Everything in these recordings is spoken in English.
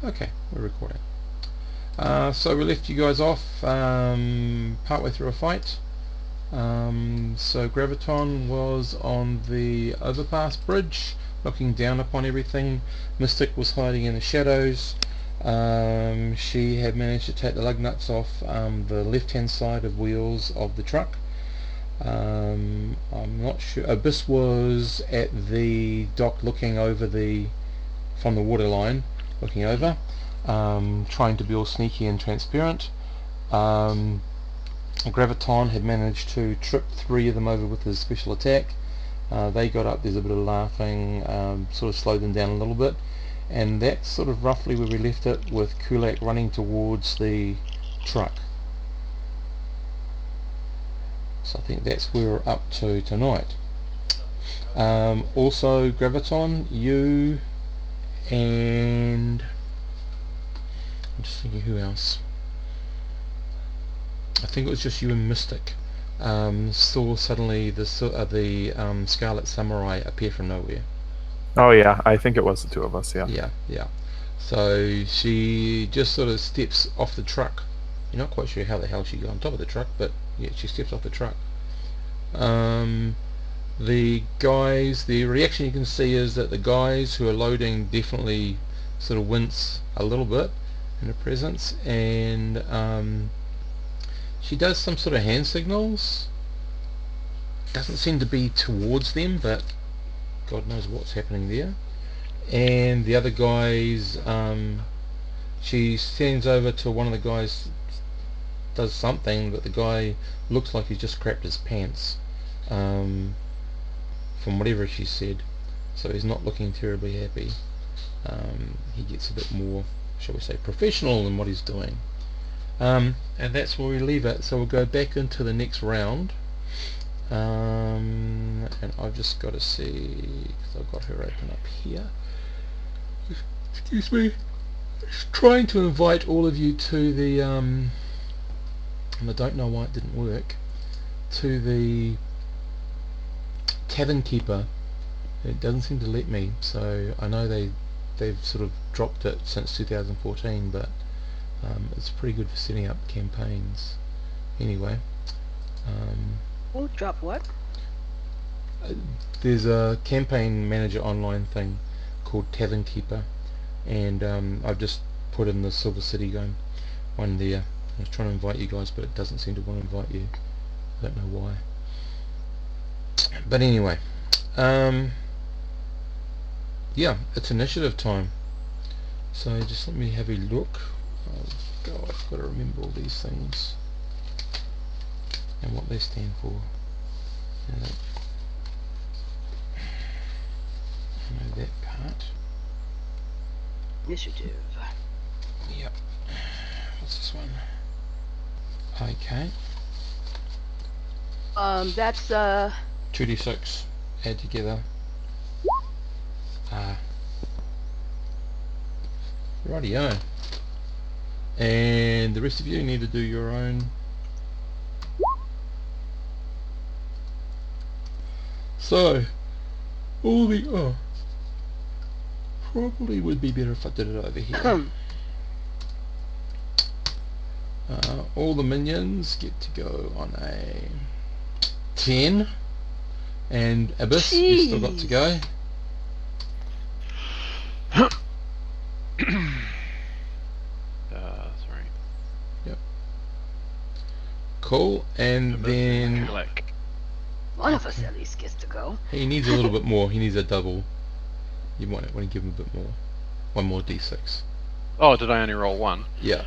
Okay, we're recording. So we left you guys off partway through a fight. So Graviton was on the overpass bridge, looking down upon everything. Mystic was hiding in the shadows. She had managed to take the lug nuts off the left-hand side of wheels of the truck. I'm not sure. Abyss was at the dock looking over from the water line, looking over, trying to be all sneaky and transparent. Graviton had managed to trip 3 of them over with his special attack. They got up, there's a bit of laughing, sort of slowed them down a little bit, and that's sort of roughly where we left it, with Kulak running towards the truck. So I think that's where we're up to tonight. Also, Graviton, you and I'm just thinking who else. I think it was just you and Mystic. Saw suddenly the Scarlet Samurai appear from nowhere. Oh yeah, I think it was the 2 of us. Yeah. Yeah. So she just sort of steps off the truck. You're not quite sure how the hell she got on top of the truck, but yeah, she steps off the truck. The reaction you can see is that the guys who are loading definitely sort of wince a little bit in her presence, and she does some sort of hand signals. Doesn't seem to be towards them, but God knows what's happening there. And the other guys, she sends over to one of the guys, does something, but the guy looks like he's just crapped his pants, from whatever she said. So he's not looking terribly happy. He gets a bit more, shall we say, professional in what he's doing. And that's where we leave it. So we'll go back into the next round. And I've just got to see, because I've got her open up here. Excuse me. Just trying to invite all of you to the, and I don't know why it didn't work, to the Tavern Keeper. It doesn't seem to let me, so I know they've sort of dropped it since 2014, but it's pretty good for setting up campaigns. Anyway, Oh, drop what? There's a campaign manager online thing called Tavern Keeper, and I've just put in the Silver City one there. I was trying to invite you guys, but it doesn't seem to want to invite you. I don't know why. But anyway, yeah, it's initiative time. So just let me have a look. Oh God, I've got to remember all these things and what they stand for. I know that part. Initiative. Yep. What's this one? Okay. That's 2d6. Add together. Rightio. And the rest of you need to do your own. So, probably would be better if I did it over here. All the minions get to go on a 10, and Abyss, you still got to go. Sorry. Yep. Cool, and then one of us at least gets to go. He needs a little bit more. He needs a double. You want to give him a bit more. One more d6. Oh, did I only roll 1? Yeah.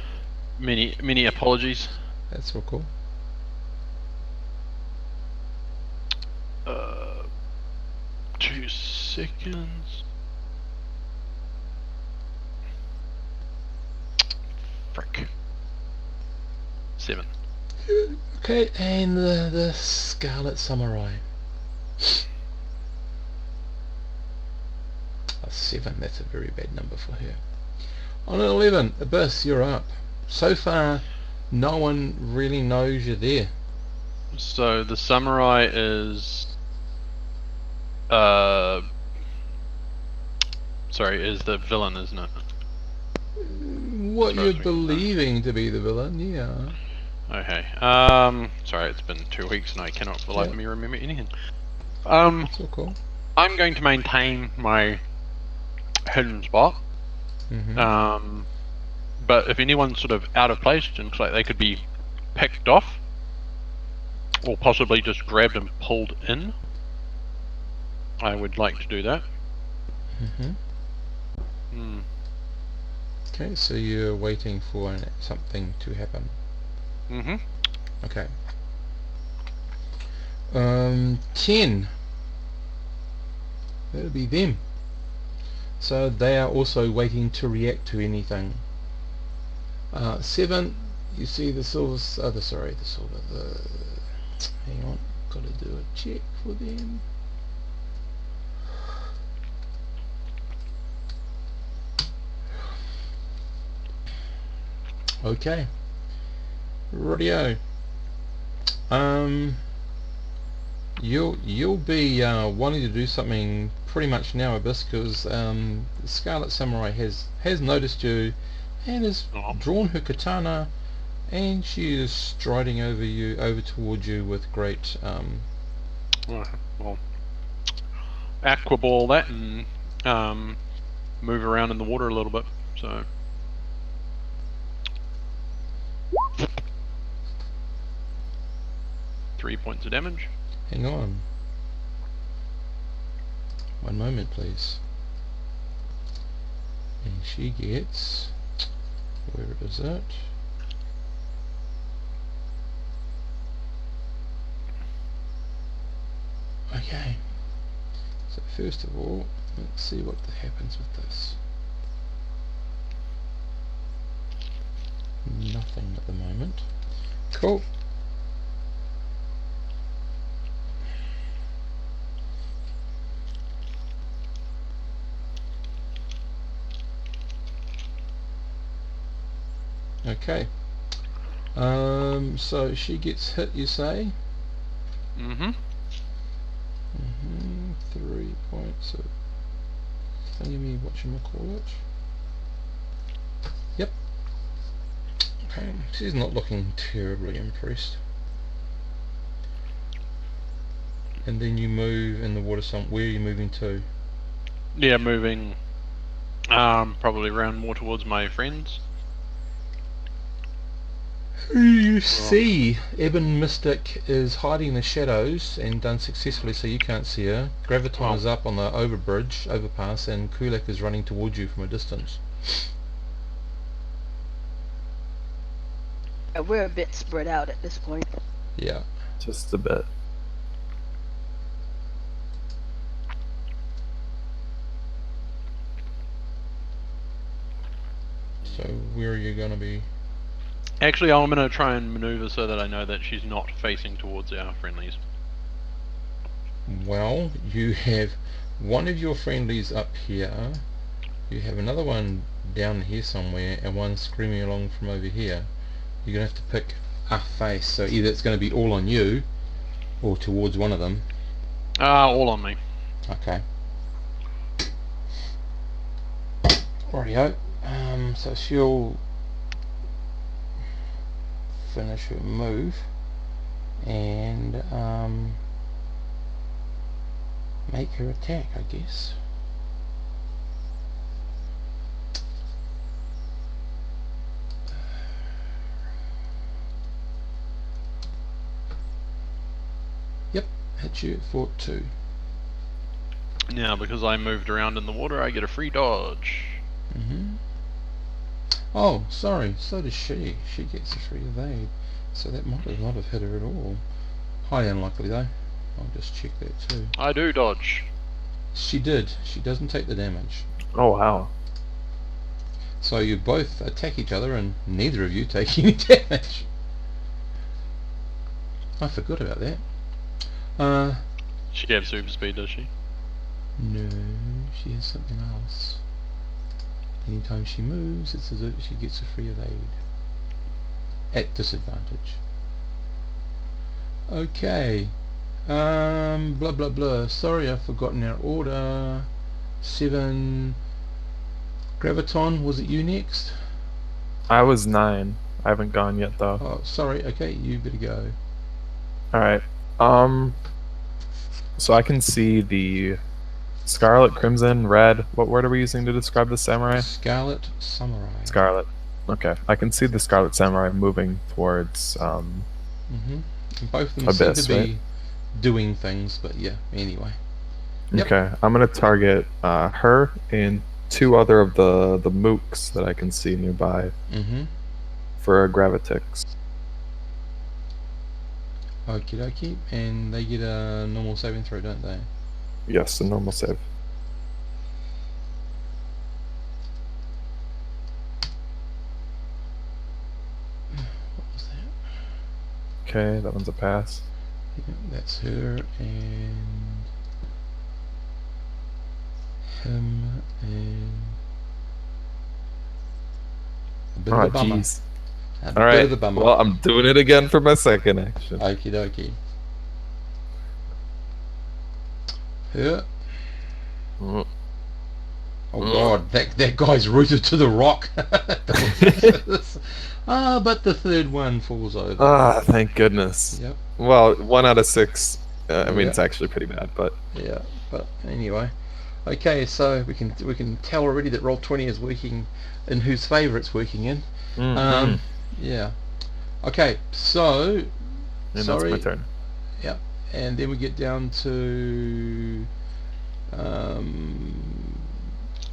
Many apologies. That's real cool. 2 seconds. Frick. 7. Okay, and the Scarlet Samurai. A 7, that's a very bad number for her. On an 11, Abyss, you're up. So far, no one really knows you're there. So the samurai is is the villain, isn't it? What far you're as we know. believing to be the villain, yeah. Okay. Sorry, it's been 2 weeks and I cannot for the life Yeah. of me remember anything. It's all cool. I'm going to maintain my hidden spot. Mm-hmm. But if anyone's sort of out of place and looks like they could be picked off, or possibly just grabbed and pulled in, I would like to do that. Mm-hmm. Okay, so you're waiting for something to happen. Okay. 10. That'll be them. So they are also waiting to react to anything. 7. You see the silver. The silver. Hang on. Got to do a check for them. Okay. Radio. You'll be wanting to do something pretty much now, Abyss, because the Scarlet Samurai has noticed you and has drawn her katana, and she is striding over towards you with great Well, aquaball that and move around in the water a little bit. So. Three points of damage. Hang on. One moment, please. And she gets... Where is it? Okay. So first of all, let's see what happens with this. Nothing at the moment. Cool. Okay. So she gets hit, you say? 3 points of thingy, whatchamacallit. Yep. Okay. She's not looking terribly impressed. And then you move in the water where are you moving to? Yeah, moving probably around more towards my friends. You see Ebon Mystic is hiding in the shadows and done successfully, so you can't see her. Graviton is up on the overpass, and Kulak is running towards you from a distance. We're a bit spread out at this point. Yeah. Just a bit. So where are you going to be? Actually, I'm going to try and maneuver so that I know that she's not facing towards our friendlies. Well, you have one of your friendlies up here, you have another one down here somewhere, and one screaming along from over here. You're going to have to pick a face, so either it's going to be all on you, or towards one of them. All on me. Okay. Rightio. So she'll finish her move and make her attack, I guess. Yep, hit you for 2. Now, because I moved around in the water, I get a free dodge. Oh, sorry, so does she. She gets a free evade. So that might not have hit her at all. Highly unlikely though. I'll just check that too. I do dodge. She did. She doesn't take the damage. Oh wow. So you both attack each other and neither of you take any damage. I forgot about that. She has super speed, does she? No, she has something else. Anytime she moves, it's as if she gets a free evade. At disadvantage. Okay. Blah blah blah. Sorry, I've forgotten our order. 7. Graviton, was it you next? I was 9. I haven't gone yet though. Oh, sorry. Okay, you better go. Alright. So I can see the scarlet, crimson, red. What word are we using to describe the samurai? Scarlet Samurai. Scarlet. Okay. I can see the scarlet samurai moving towards Mm-hmm. And both of them Abyss, seem to be right? doing things, but yeah, anyway. Yep. Okay. I'm gonna target her and 2 other of the mooks that I can see nearby Mm-hmm. for a gravitix. Okie dokie. And they get a normal saving throw, don't they? Yes, a normal save. What was that? Okay, that one's a pass. Yeah, that's her and him and a bit of Oh, a bummer. jeez. A All bit right. of a bummer. Well, I'm doing it again for my second action. Okie dokie. Yeah. Mm. Oh god, that guy's rooted to the rock. But the third one falls over. Ah, thank goodness. Yep. Well, 1 out of 6. I mean, Yeah. it's actually pretty bad, but Yeah, but anyway. Okay, so we can tell already that Roll20 is working in whose favour it's working in. Mhm. Yeah. Okay, so and sorry. that's my turn. Yep. And then we get down to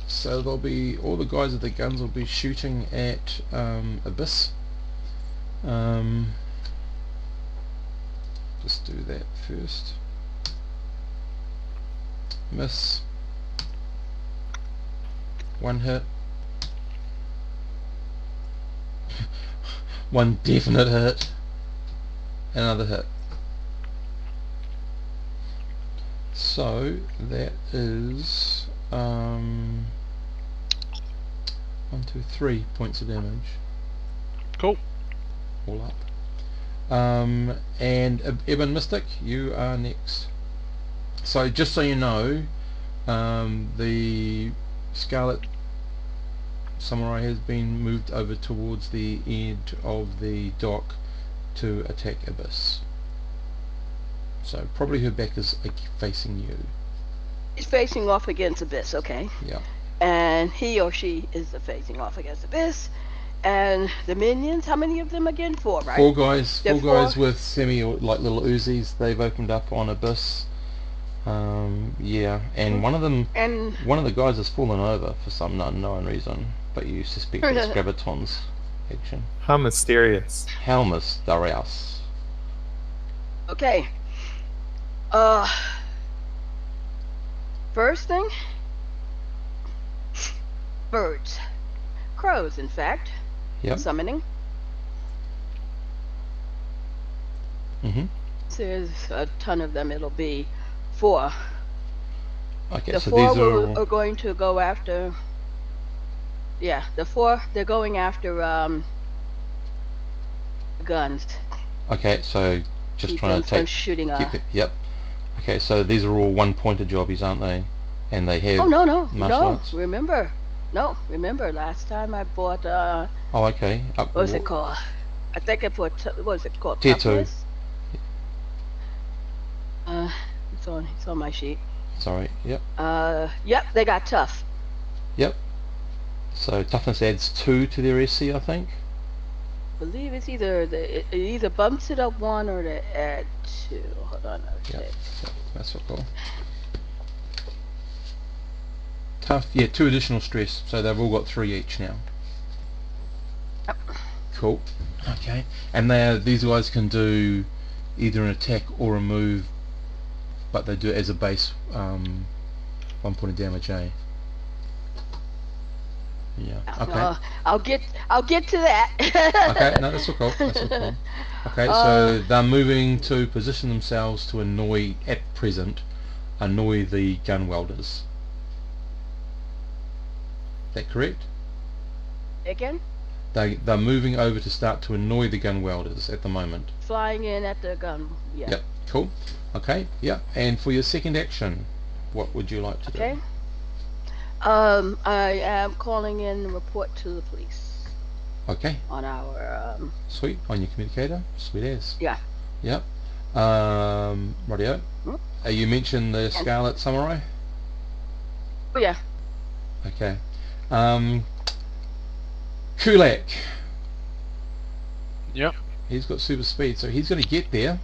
so there'll be all the guys with the guns will be shooting at Abyss. Just do that first. Miss. 1 hit. 1 definite hit. Another hit. So that is 1, 2, 3 points of damage. Cool. All up. And Ebon Mystic, you are next. So just so you know, the Scarlet Samurai has been moved over towards the edge of the dock to attack Abyss. So probably her back is facing you. He's facing off against Abyss, okay. Yeah. And he or she is facing off against Abyss. And the minions, how many of them again? 4, right? 4 guys. There 4 guys are 4? with like little Uzis. They've opened up on Abyss. Yeah, and one of the guys has fallen over for some unknown reason, but you suspect it's Graviton's action. How mysterious. Helmus Darius. Okay. First thing, birds, crows, in fact. Yep. Summoning. Mhm. There's a ton of them. It'll be 4. Okay, The so 4 these are going to go after. Yeah, the 4 they're going after guns. okay. So just Keep trying them to from shooting. keep it. Yep. Okay, so these are all 1-pointer jobbies, aren't they? And they have Oh no martial arts. Remember last time I bought Oh, okay. what was it called? I think I bought what was it called? Tier 2. Toughness? It's on my sheet. Sorry. Yep. Yep, they got tough. Yep. So toughness adds 2 to their SC, I think. I believe it's it either bumps it up 1 or they add 2. Hold on, I'll check. Yep. That's what cool. Tough. Yeah, 2 additional stress. So they've all got 3 each now. Yep. Cool. Okay. And these guys can do either an attack or a move, but they do it as a base 1 point of damage, eh? Yeah. Okay. I'll get to that. Okay. No, that's all cool. That's all cool. Okay. So they're moving to position themselves to annoy the gun welders. Is that correct? Again? They're moving over to start to annoy the gun welders at the moment. Flying in at the gun. Yeah. Yep. Cool. Okay. Yep. And for your second action, what would you like to Okay. do? I am calling in a report to the police Okay, on our sweet. On your communicator, sweet as. yeah. Yep. Radio. Hmm? You mentioned the Scarlet Samurai. Oh yeah. Okay. Kulak. Yep. He's got super speed, so he's going to get there.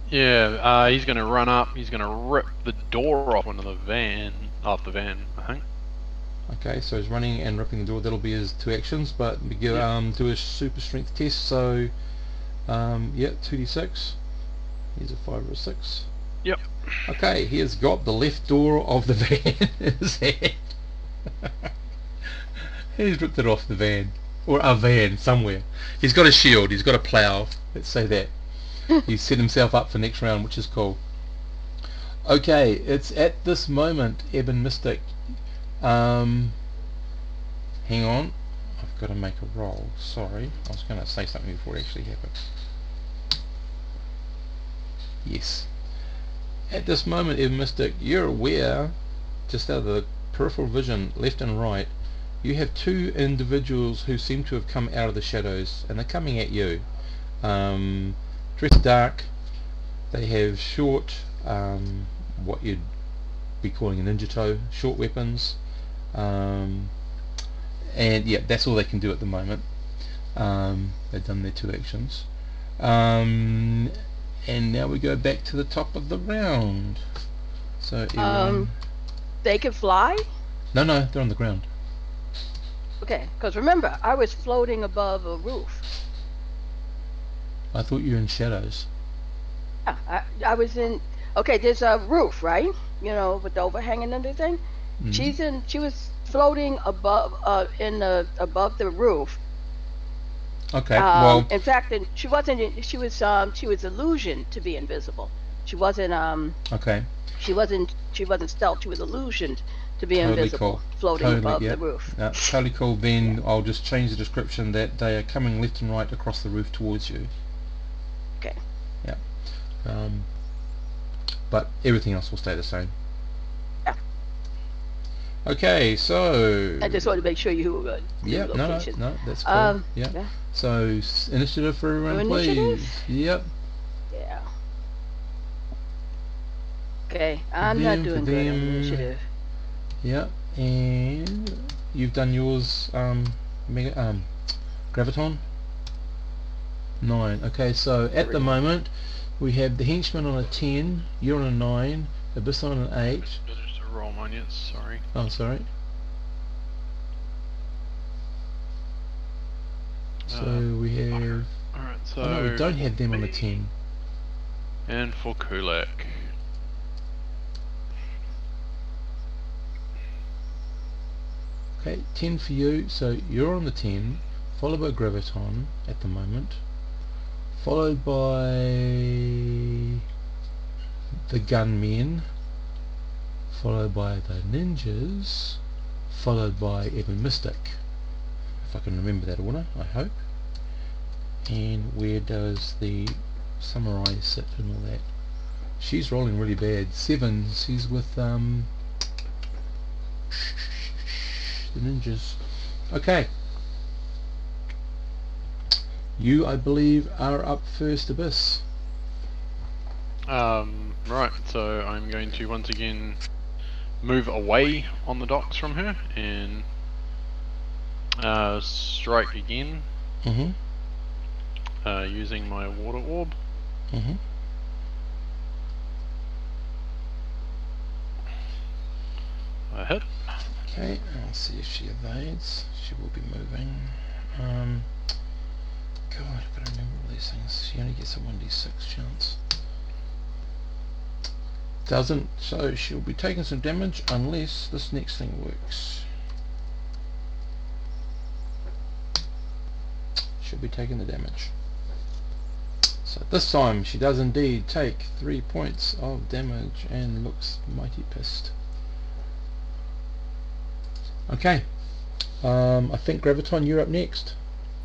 Yeah, he's going to run up. He's going to rip the door off the van, I think. Okay, so he's running and ripping the door. That'll be his 2 actions, but we give, do a super strength test. So, yeah, 2d6. He's a 5 or a 6. Yep. Okay, he has got the left door of the van in his hand. He's ripped it off the van. Or a van, somewhere. He's got a shield, he's got a plough. Let's say that. He's set himself up for next round, which is cool. Okay, it's at this moment, Ebon Mystic. Hang on. I've got to make a roll. Sorry. I was going to say something before it actually happened. Yes. At this moment, Ebon Mystic, you're aware, just out of the peripheral vision, left and right, you have 2 individuals who seem to have come out of the shadows, and they're coming at you. Dressed dark, they have short, what you'd be calling a ninja toe, short weapons, and yeah, that's all they can do at the moment. They've done their 2 actions. And now we go back to the top of the round. So everyone... They can fly. No, they're on the ground. Okay, because remember, I was floating above a roof. I thought you were in shadows. Yeah, I was in. Okay, there's a roof, right? You know, with the overhang and everything. Mm-hmm. She was floating above, above the roof. Okay. Well, in fact, she wasn't. She was illusioned to be invisible. She wasn't. Okay. She wasn't stealth. She was illusioned to be Totally invisible, cool. floating Totally, above yeah. the roof. Totally cool. Then I'll just change the description that they are coming left and right across the roof towards you. Okay. Yeah. But everything else will stay the same. Yeah. Okay, so... I just wanted to make sure you were good. Yeah, no, that's cool. Yeah. So, initiative for everyone, please. Yep. Yeah. Okay, I'm not doing good on initiative. Yep, and you've done yours, Graviton? 9. Okay, so at the moment, we have the henchman on a 10, you're on a 9, Abyss on an 8. Just roll mine yet, sorry. Oh, sorry. So we have... Alright, so... Oh no, we don't have them on a 10. And for Kulak. Okay, 10 for you, so you're on the 10, followed by Graviton at the moment, followed by the gunmen, followed by the ninjas, followed by Ebon Mystic, if I can remember that order, I hope. And where does the samurai sit and all that? She's rolling really bad. 7, she's with the ninjas. Okay. You, I believe, are up first, Abyss. Right, so I'm going to once again move away on the docks from her and strike again. Mm-hmm. Using my water orb. Mm-hmm. I hit. Okay, I'll see if she evades. She will be moving. God, I've got to remember all these things. She only gets a 1d6 chance. Doesn't, so she'll be taking some damage unless this next thing works. She'll be taking the damage. So this time she does indeed take 3 points of damage and looks mighty pissed. Okay, I think Graviton, you're up next.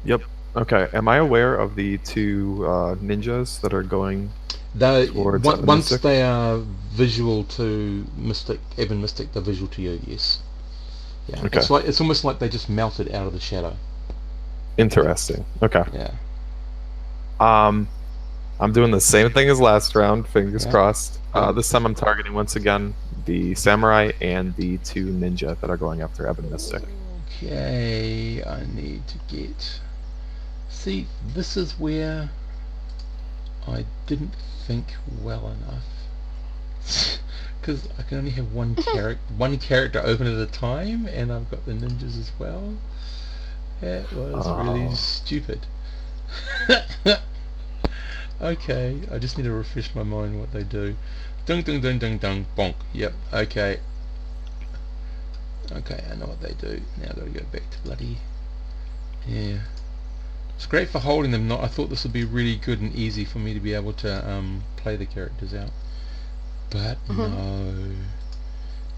Yep. Okay. Am I aware of the 2 ninjas that are going towards once Mystic? they are visual to Mystic, Ebon Mystic, they're visual to you, yes. Yeah, Okay. it's almost like they just melted out of the shadow. Interesting. Okay. Yeah. I'm doing the same thing as last round. Fingers Yeah. crossed. Cool. This time I'm targeting once again the samurai and the 2 ninja that are going after Ebon Mystic. Okay, I need to get... See, this is where I didn't think well enough. Because I can only have one character open at a time, and I've got the ninjas as well. That was really stupid. Okay, I just need to refresh my mind what they do. Dung dung dung dung dung bonk. Yep, okay. Okay, I know what they do. Now I've got to go back to bloody... Yeah. It's great for holding them. I thought this would be really good and easy for me to be able to play the characters out. But no.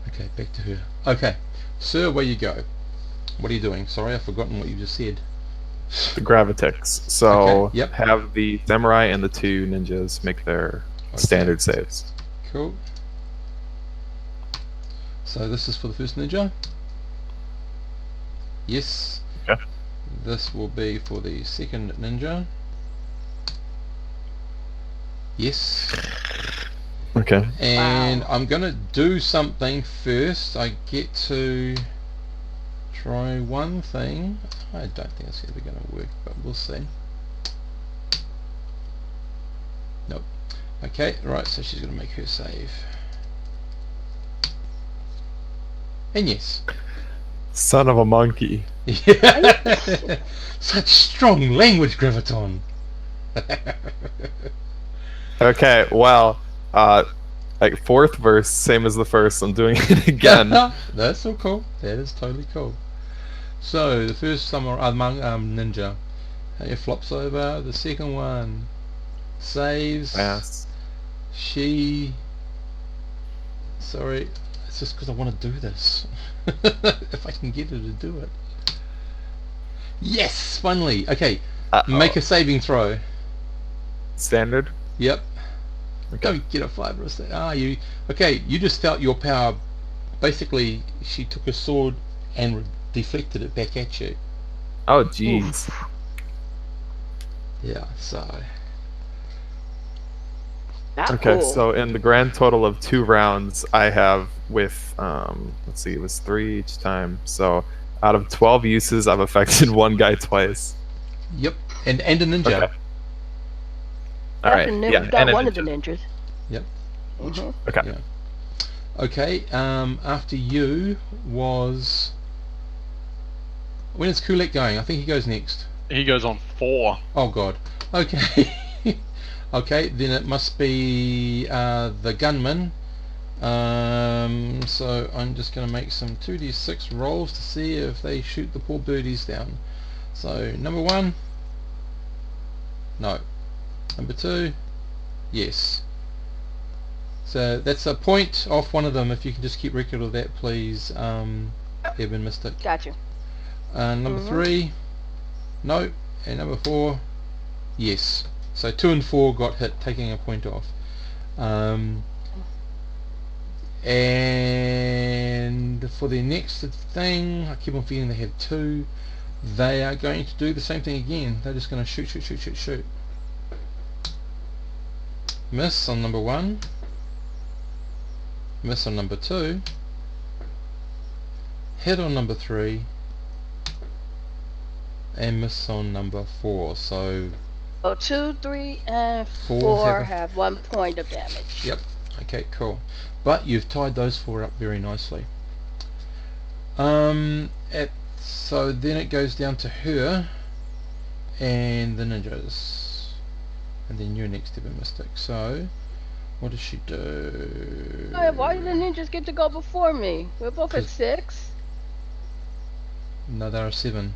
Okay, back to her. Okay, sir, where you go? What are you doing? Sorry, I've forgotten what you just said. The Gravitex. So Okay, yep. have the samurai and the 2 ninjas make their standard saves. Cool. So this is for the first ninja. Yes. Okay. This will be for the second ninja. Yes. Okay. And I'm gonna do something first. I get to try one thing. I don't think it's ever gonna work, but we'll see. Nope. Okay, right, so she's gonna make her save. And yes. Son of a monkey. Yeah. Such strong language, Graviton. Okay, well, like 4th verse, same as the first. I'm doing it again. That's so cool. That is totally cool. So the first samurai ninja, it flops over. The second one saves. Yes. She. Sorry, it's just because I want to do this. If I can get her to do it. Yes, finally. Okay, make a saving throw. Standard. Yep. Okay. Don't get a 5 or a 6. You okay? You just felt your power. Basically, she took a sword and deflected it back at you. Oh, jeez. Yeah. So. Not Okay, cool. so in the grand total of 2 rounds, I have with let's see, it was 3 each time. So out of 12 uses, I've affected 1 guy twice. Yep. And a ninja. Okay. All right. Yeah. Got And a one of the ninja. ninjas. Yep. Okay. Yeah. Okay. After you was. When is Kulek going? I think he goes next. He goes on 4. Oh God. Okay. Okay. Then it must be the gunman. So I'm just going to make some 2d6 rolls to see if they shoot the poor birdies down. So number 1. No. Number 2. Yes. So that's a point off one of them. If you can just keep record of that, please, Ebon Mystic. Gotcha. Number 3. No. And number 4. Yes. So 2 and 4 got hit, taking a point off. And for the next thing, I keep on feeling they have 2. They are going to do the same thing again. They're just going to shoot, shoot, shoot, shoot, shoot. Miss on number 1. Miss on number 2. Hit on number 3. And miss on number 4. So 2, 3, and 4 4 have 1 point of damage. Yep. Okay, cool. But you've tied those 4 up very nicely. So then it goes down to her and the ninjas, and then you're next to the Mystic. So what does she do? Hey, why did the ninjas get to go before me? We're both at 6. No, there are 7.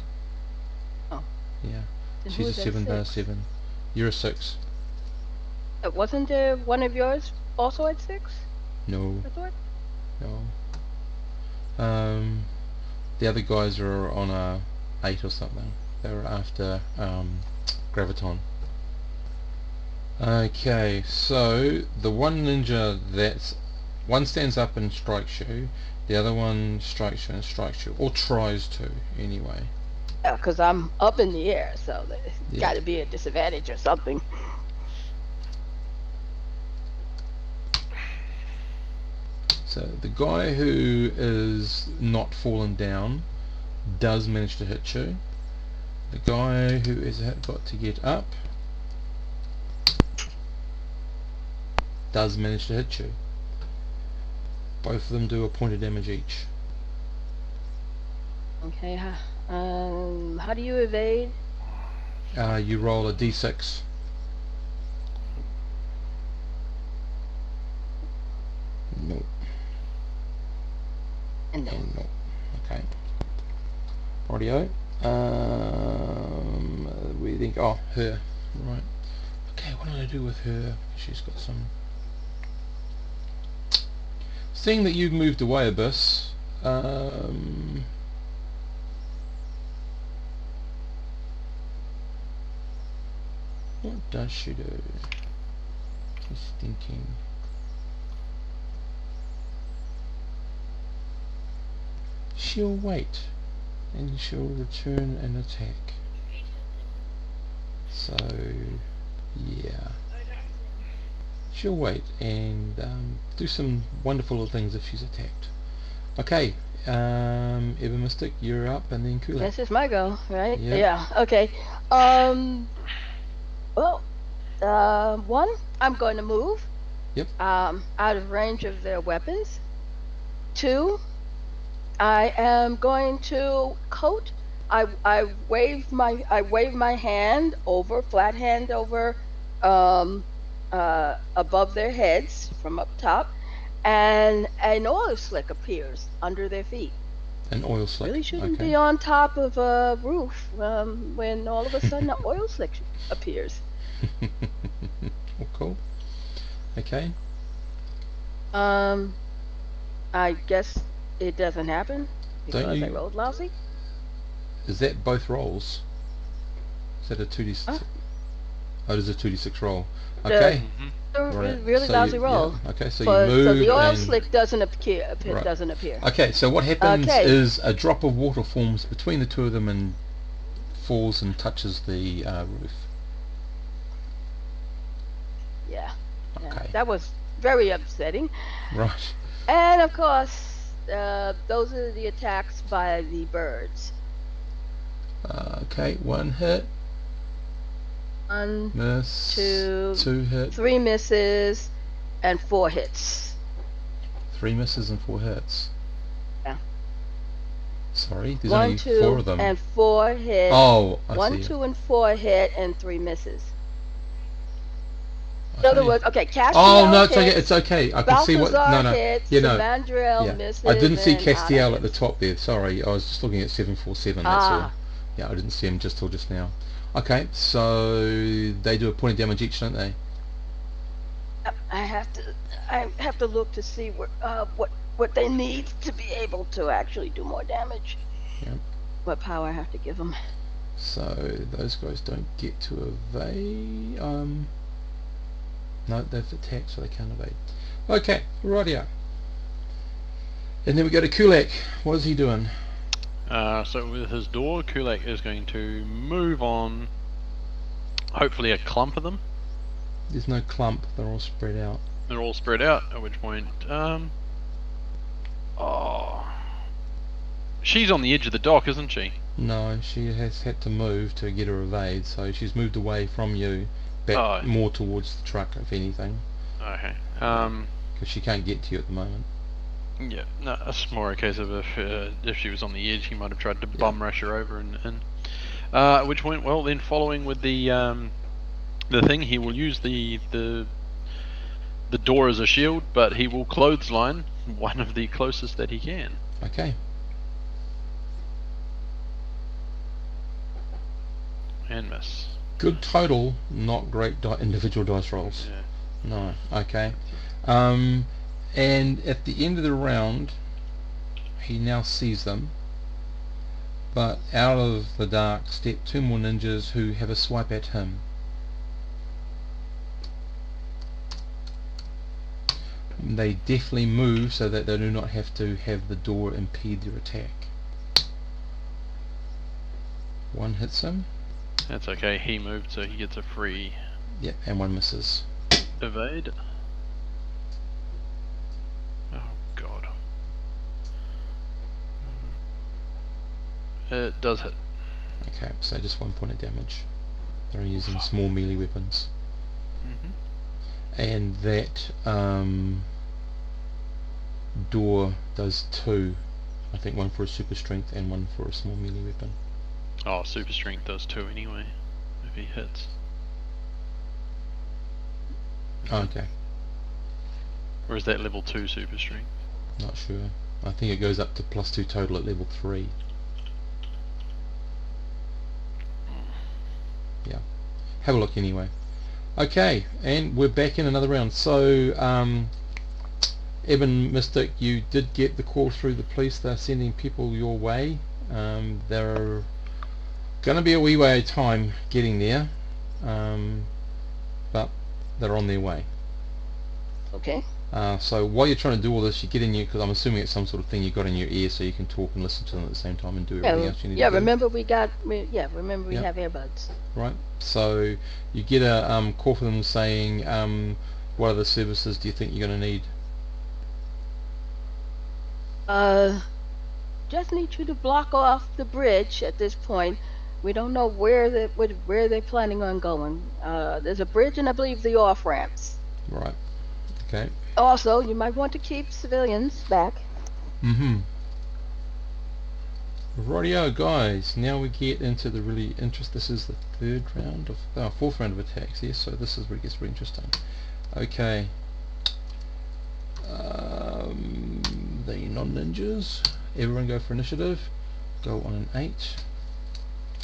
Oh. Yeah. Then She's a who's at 7, they're a 6? 7. You're a 6. Wasn't there one of yours also at 6? No. I thought. No. The other guys are on a 8 or something. They were after Graviton. Okay, so the one ninja that's One stands up and strikes you. The other one strikes you and strikes you, or tries to anyway. Yeah, because I'm up in the air, so there's Yeah. got to be a disadvantage or something. So the guy who is not fallen down does manage to hit you. The guy who has got to get up does manage to hit you. Both of them do a point of damage each. Okay, how do you evade? You roll a d6. No. And no. And no. Okay. Rightio. We think, oh, her. Right. Okay, what do I do with her? She's got some... Seeing that you've moved away, Abyss, what does she do? Just thinking. She'll wait, and she'll return an attack. So, yeah. She'll wait and do some wonderful little things if she's attacked. Okay, Ever Mystic, you're up, and then Kulak. This is my go, right? Yep. Yeah. Okay. Well, one, I'm going to move. Yep. Out of range of their weapons. Two, I am going to coat. I wave my hand over, flat hand over, above their heads from up top, and an oil slick appears under their feet. An oil slick. Really shouldn't okay. be on top of a roof when all of a sudden an oil slick appears. Oh, cool. Okay. I guess it doesn't happen because I you- rolled lousy. Is that both rolls? Is that a 2d6? Huh? Oh, it is a 2d6 roll. Okay. A Right. really So lousy you, roll. Yeah. Okay, so But, you move so the oil and... slick doesn't appear. Right. Doesn't appear. Okay, so what happens Okay. is a drop of water forms between the two of them and falls and touches the roof. Yeah. Okay. That was very upsetting. Right. And of course, those are the attacks by the birds. Okay, one hit. One, Miss. two, Two hit. 3 misses, and 4 hits. 3 misses and 4 hits. Yeah. Sorry, there's 1, only 2, 4 of them. and 4 hit. Oh, I 1, see. 2, and 4 hit, and 3 misses. In Okay. other words, okay, Castiel Oh no, it's hits, okay. It's okay. I can see what. Balthazar No, hits, you know. Savandrel Yeah. misses, I didn't see and Castiel Anna at the hits. top there. Sorry, I was just looking at 747. That's all. Ah. Yeah, I didn't see him just till just now. Okay, so they do a point of damage each, don't they? I have to look to see what they need to be able to actually do more damage. Yep. What power I have to give them. So those guys don't get to evade. No, they've attacked, so they can't evade. Okay, rightio. And then we go to Kulak. What is he doing? So with his door, Kulak is going to move on. Hopefully a clump of them. There's no clump. They're all spread out. They're all spread out, at which point, she's on the edge of the dock, isn't she? No, she has had to move to get her evade, so she's moved away from you, back more towards the truck, if anything. Okay. Because she can't get to you at the moment. Yeah, no, it's more a case of if she was on the edge, he might have tried to bum rush her over and at which point, well, then following with the thing, he will use the door as a shield, but he will clothesline one of the closest that he can. Okay. And miss. Good total, not great individual dice rolls. Yeah. No. Okay. And at the end of the round, he now sees them. But out of the dark step 2 more ninjas who have a swipe at him. they definitely move so that they do not have to have the door impede their attack. One hits him. That's okay. He moved, so he gets a free Yep, and one misses. evade. Oh god. It does hit. Okay, so just 1 point of damage. They're using small melee weapons. And that door does 2. I think 1 for a super strength and 1 for a small melee weapon. Oh, super strength does 2 anyway, if he hits. Okay, Or is that level 2 super strength? not sure. I think it goes up to +2 total at level 3. Yeah, have a look anyway. Okay, and we're back in another round. So, Eben Mystic, you did get the call through the police. They're sending people your way. They're going to be a wee way of time getting there, but they're on their way. Okay. So while you're trying to do all this, you get in your, because I'm assuming it's some sort of thing you got in your ear so you can talk and listen to them at the same time and do everything else you need to do. Remember we have earbuds. Right, so you get a call from them saying, what other services do you think you're going to need? Just need you to block off the bridge at this point. We don't know where they're planning on going. There's a bridge and I believe the off ramps. Right, okay. Also, you might want to keep civilians back. Rightio, guys, now we get into the really this is the fourth round of attacks, yes, so this is where it gets really interesting. Okay. The non-ninjas, everyone go for initiative, go on an 8.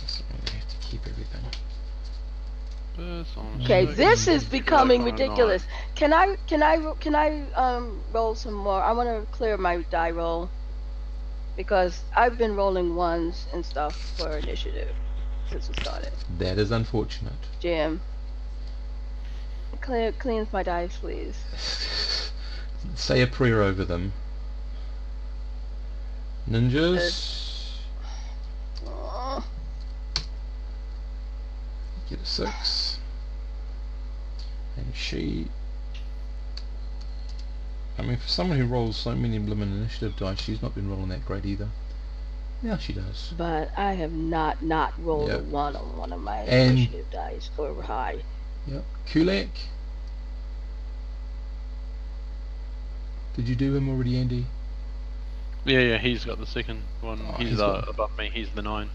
So we have to keep everything. Okay, this is becoming ridiculous. Can I roll some more? I want to clear my die roll because I've been rolling 1s and stuff for initiative since we started. That is unfortunate. Jim, cleanse my dice, please. Say a prayer over them. Ninjas. Get a 6. And she... I mean, for someone who rolls so many blooming initiative dice, she's not been rolling that great either. Yeah, she does. But I have not rolled a 1 on one of my initiative dice or high. Yep. Kulak. Did you do him already, Andy? Yeah, he's got the second one. Oh, he's above me, he's the 9.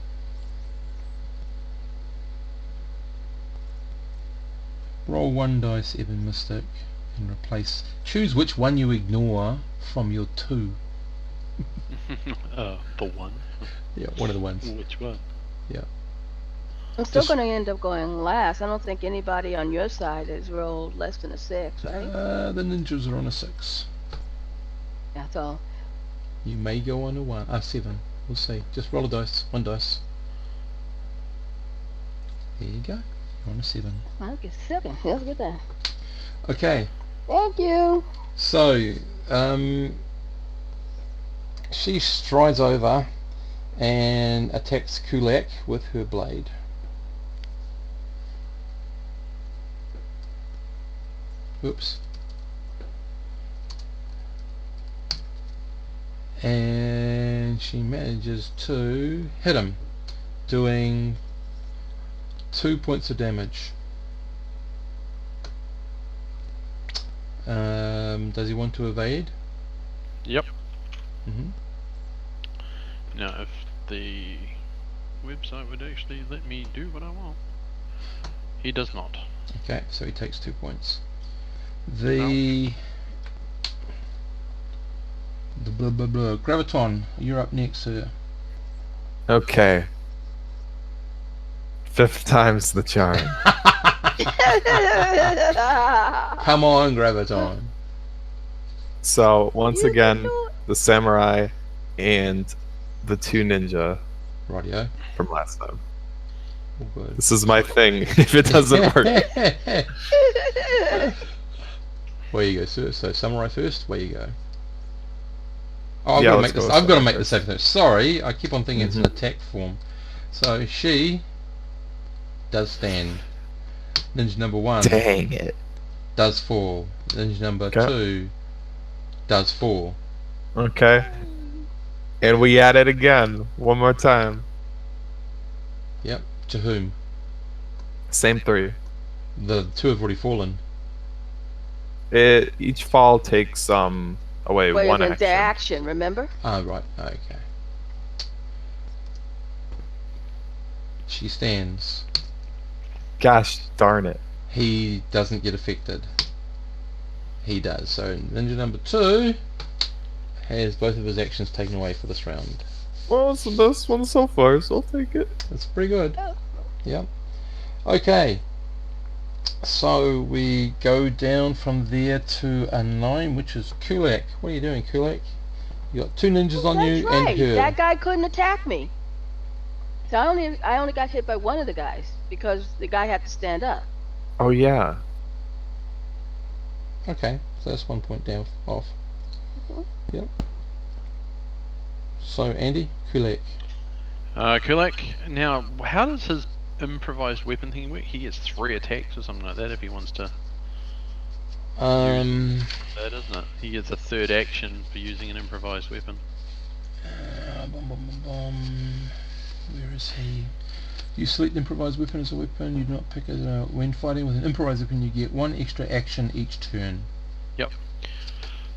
Roll 1 dice, Eben Mystic, and replace. Choose which one you ignore from your 2. The 1? Yeah, one of the ones. Which one? Yeah. I'm still going to end up going last. I don't think anybody on your side has rolled less than a 6, right? The ninjas are on a 6. Yeah, so. You may go on a 7. We'll see. Just roll a dice. 1 dice. There you go. You're on a 7. I'll get 7. Let's get that. Okay. Thank you. So, she strides over and attacks Kulak with her blade. Oops. And she manages to hit him, doing 2 points of damage. Does he want to evade? Yep. Mm-hmm. Now, if the website would actually let me do what I want. He does not. Okay, so he takes 2 points. The blah blah blah. Graviton, you're up next, sir. Okay. 5th time's the charm. Come on, Graviton. So once again, the samurai and the 2 ninja Rightio. from last time. All good. This is my thing. If it doesn't work, Where you go, sir? So samurai first. Where you go? Oh, I've Yeah, got to let's make go this. with I've got to samurai make this first. happen. Sorry, I keep on thinking it's an Mhm. attack form. So she does stand. Ninja number 1 Dang it. does fall. Ninja number Okay. 2 does fall. Okay. And we at it again. One more time. Yep. To whom? Same 3. The 2 have already fallen. Each fall takes away Wait, 1 against their action. action, remember? Ah, right. Okay. She stands. Gosh darn it. He doesn't get affected. He does. So ninja number 2 has both of his actions taken away for this round. Well, it's the best one so far, so I'll take it. That's pretty good. Oh. Yep. Okay. So we go down from there to a 9, which is Kulak. What are you doing, Kulak? You got 2 ninjas on That's you right. and her. That guy couldn't attack me. So I only got hit by one of the guys because the guy had to stand up. Oh yeah. Okay, so that's 1 point down off. Mhm. Yep. So Andy, Kulak. Kulak. Now, how does his improvised weapon thing work? He gets 3 attacks or something like that if he wants to. That isn't it? He gets a 3rd action for using an improvised weapon. Where is he? You select the improvised weapon as a weapon. You do not pick it. When fighting with an improvised weapon, you get 1 extra action each turn. Yep.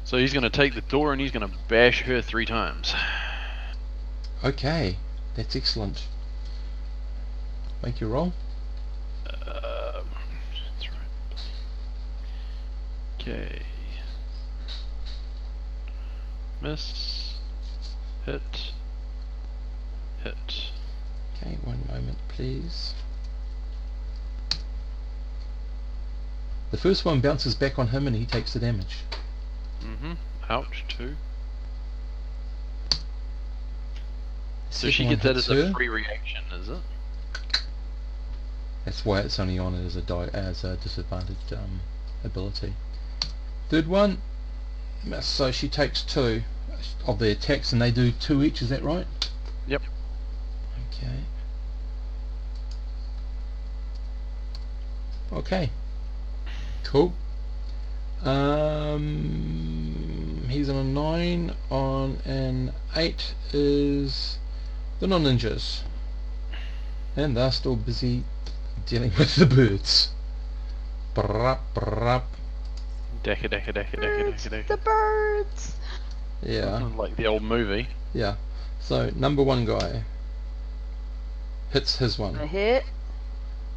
So he's going to take the door and he's going to bash her 3 times. Okay, that's excellent. Make your roll. That's right. Okay. Miss. Hit. Hit. Okay, 1 moment, please. The first one bounces back on him and he takes the damage. Ouch, 2. So Second she one gets that hits as a her. free reaction, is it? That's why it's only on it as a disadvantaged ability. Third one, so she takes 2 of the attacks and they do 2 each, is that right? Yep. Okay. Okay. Cool. He's on a 9. On an 8 is the non-ninjas. And they're still busy dealing with the birds. Brap, brap. Daka, daka, daka, daka, Birds, daka, the daka. birds. Yeah. Like the old movie. Yeah. So number 1 guy hits his A one. hit.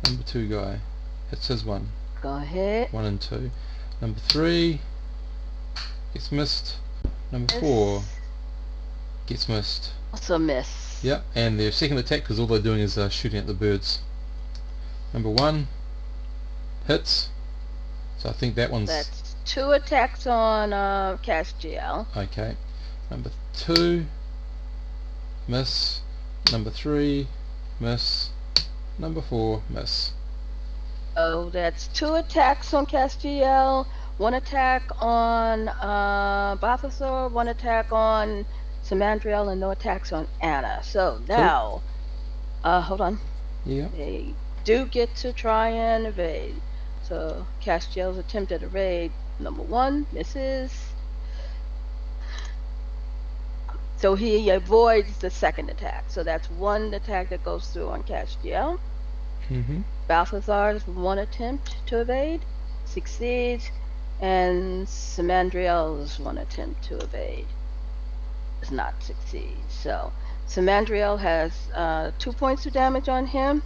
Number 2 guy hits his one. Go ahead. 1 and 2. Number 3 gets missed. Number Miss. 4 gets missed. Also miss. Yep. And their second attack, because all they're doing is shooting at the birds. Number 1 hits. So I think that one's That's 2 attacks on Castiel. okay. Number 2 miss. Number 3 miss. Number 4 miss. Oh, that's 2 attacks on Castiel, 1 attack on Balthasar, 1 attack on Samandriel, and no attacks on Anna. So now, hold on. Yeah. They do get to try and evade. So Castiel's attempt at evade, number 1, misses. So he avoids the second attack. So that's 1 attack that goes through on Castiel. Mm-hmm. Balthazar's 1 attempt to evade, succeeds, and Samandriel's 1 attempt to evade does not succeed. So Samandriel has 2 points of damage on him.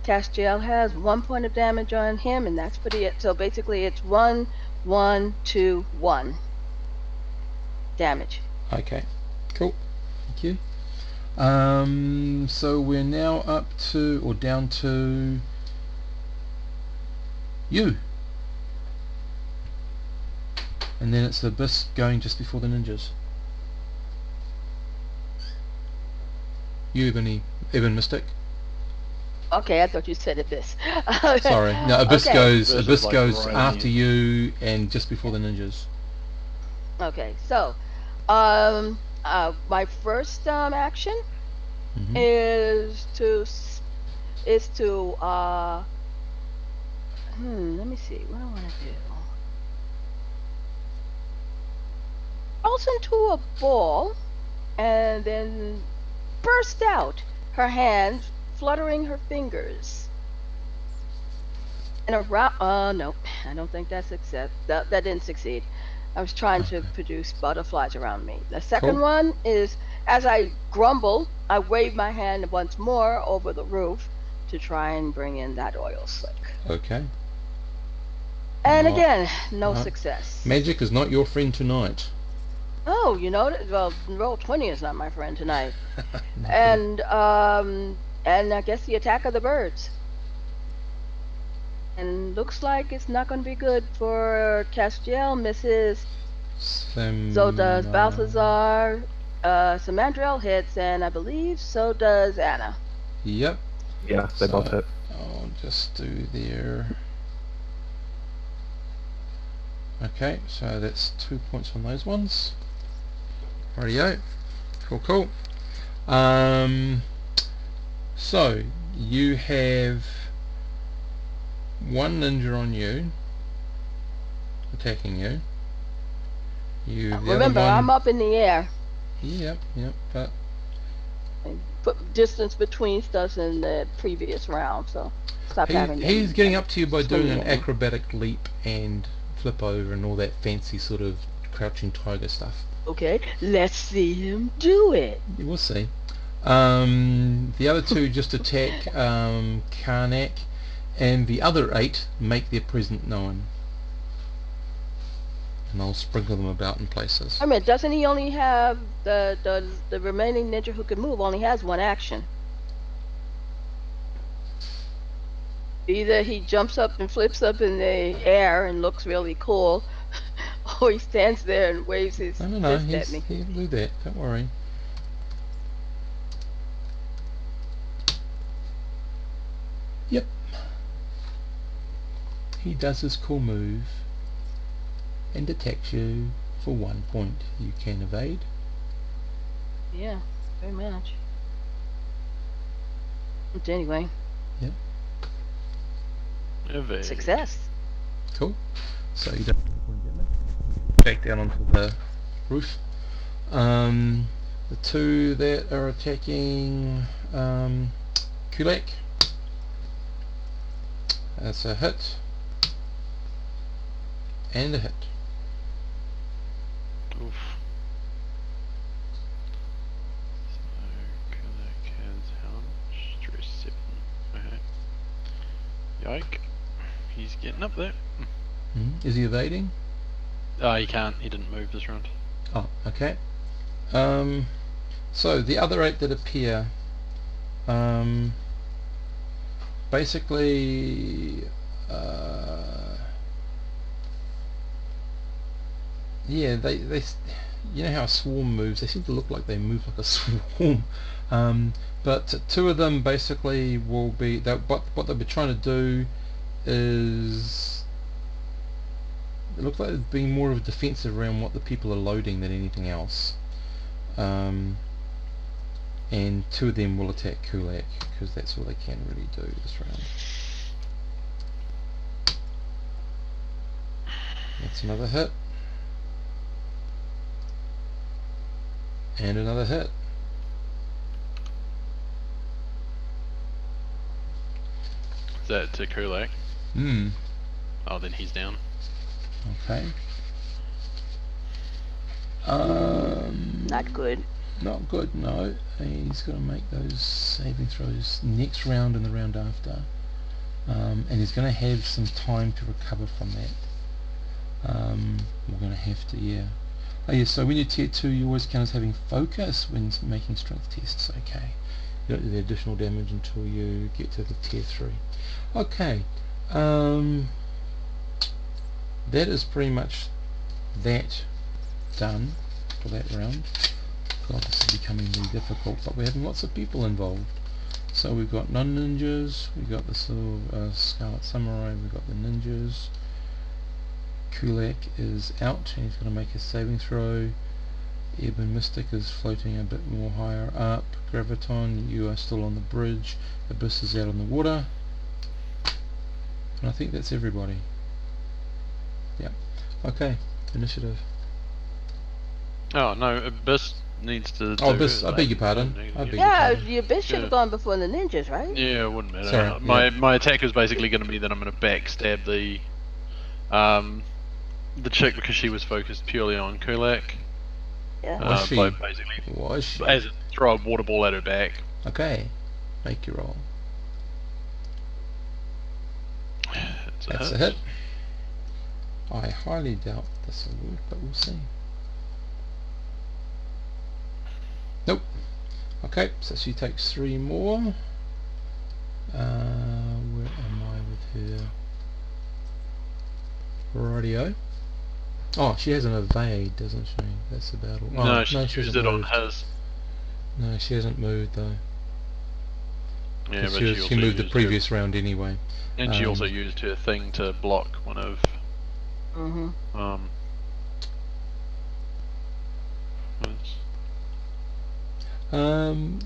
Castiel has 1 point of damage on him, and that's pretty it. So basically it's 1, 1, 2, 1 damage. Okay. Cool. Thank you. So we're now up to, or down to, you. And then it's the Abyss going just before the ninjas. You, Ebon Mystic. Okay, I thought you said abyss. Sorry, no, Abyss Okay. goes. Abyss is Abyss like goes right after near. you and just before the ninjas. Okay, so, my first action Hmm. is to let me see, what do I want to do? Rolls into a ball and then burst out, her hand fluttering her fingers. And around, no, I don't think that's success. That didn't succeed. I was trying to Okay. produce butterflies around me. The second Cool. one is, as I grumble, I wave my hand once more over the roof to try and bring in that oil slick. Okay. And Not- again, no no. success. Magic is not your friend tonight. Oh, well, roll 20 is not my friend tonight. No. And I guess the attack of the birds. And looks like it's not going to be good for Castiel, Mrs. So does Balthazar. Samandrel hits, and I believe so does Anna. Yep. Yeah, they both So, hit. I'll just do there. Okay, so that's 2 points on those ones. Rightio. Cool. So you have one ninja on you, attacking you. The Remember, other one. I'm up in the air. Yep. But And put distance between stuff in the previous round, so stop having them. he's getting up to you by doing swinging an at me. acrobatic leap and flip over and all that fancy sort of crouching tiger stuff. Okay, let's see him do it. We'll see. The other two just attack Karnak, and the other 8 make their presence known. And I'll sprinkle them about in places. I mean, doesn't he only have the remaining ninja who can move only has one action? Either he jumps up and flips up in the air and looks really cool, or he stands there and waves his No, fist at me. he'll do that, don't worry. Yep. He does his cool move and attacks you for 1 point. You can evade. Yeah, very much. But anyway, Evade. success. Cool. So you don't back down onto the roof. The two that are attacking Kulak. That's a hit. And a hit. Oof. So, Kulak has how much? Stress 7. Okay. Yike. He's getting up there. Is he evading? He can't. He didn't move this round. Oh, okay. So the other 8 that appear, basically, yeah, they you know how a swarm moves. They seem to look like they move like a swarm. But 2 of them basically will be what they'll be trying to do is, it looks like it's being more of a defensive around what the people are loading than anything else. And 2 of them will attack Kulak because that's all they can really do this round. That's another hit. And another hit. Is that to Kulak? Oh, then he's down. Okay. Not good. Not good, no. He's got to make those saving throws next round and the round after. And he's going to have some time to recover from that. We're going to have to, yeah. Oh yeah, so when you're tier 2 you always count as having focus when making strength tests, okay. You don't do the additional damage until you get to the tier 3. Okay, that is pretty much that done for that round. God, this is becoming really difficult, but we're having lots of people involved. So we've got non-ninjas, we've got the Scarlet Samurai, we've got the ninjas. Kulak is out and he's going to make a saving throw. Ebon Mystic is floating a bit more higher up. Graviton, you are still on the bridge. Abyss is out on the water. And I think that's everybody. Yeah. Okay. Initiative. Oh no, Abyss needs to. Oh, do Abyss, I like, beg your pardon. I beg your Yeah, pardon. your bitch should Yeah. have gone before the ninjas, right? Yeah, it wouldn't matter. Sorry, My attack is basically going to be that I'm going to backstab the chick because she was focused purely on Kulak. Yeah. Was she? By basically Was she? as in throw a water ball at her back. Okay. Make your roll. It's a That's hit. a hit. I highly doubt this will work, but we'll see. Nope. Okay, so she takes 3 more. Where am I with her? Radio. Oh, she has an evade, doesn't she? That's about all. No, Oh, she used hasn't it on moved. his. No, she hasn't moved though. Yeah, 'Cause but she also moved the used previous round anyway. her, and she also um, used her thing to block one of Mm-hmm. what's-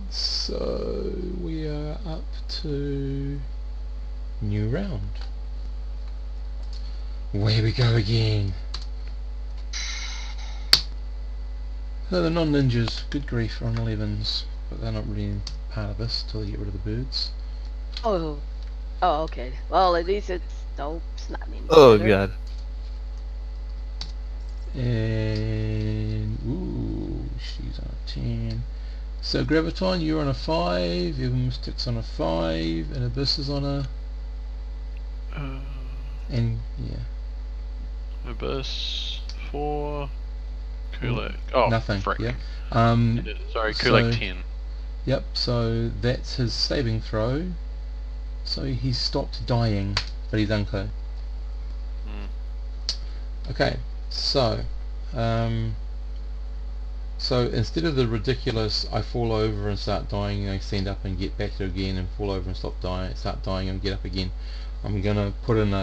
So we are up to new round. Where we go again. So the non-ninjas, good grief, are on 11s, but they're not really part of this till they get rid of the birds. Oh. Oh, okay. Well, at least it's no, it's not any Oh better. god. And ooh, she's on a 10. So Graviton, you're on a 5, Even Mystic's on a 5, and Abyss is on a, and yeah, Abyss 4, Kulak. Oh, nothing. frick. Yeah. Sorry, Kulak so- 10. Yep. So that's his saving throw. So he's stopped dying, but he's unco. Okay. So, so instead of the ridiculous, I fall over and start dying, I stand up and get back to again, and fall over and start dying and get up again. I'm gonna put in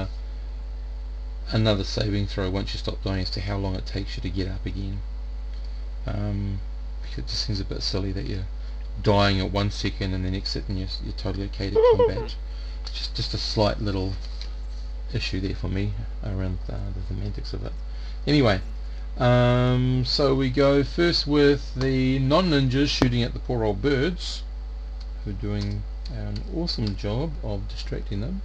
another saving throw once you stop dying as to how long it takes you to get up again. Because it just seems a bit silly that you're dying at 1 second and the next second you're totally okay to combat. Just a slight little issue there for me around the semantics of it. Anyway, so we go first with the non-ninjas shooting at the poor old birds, who are doing an awesome job of distracting them.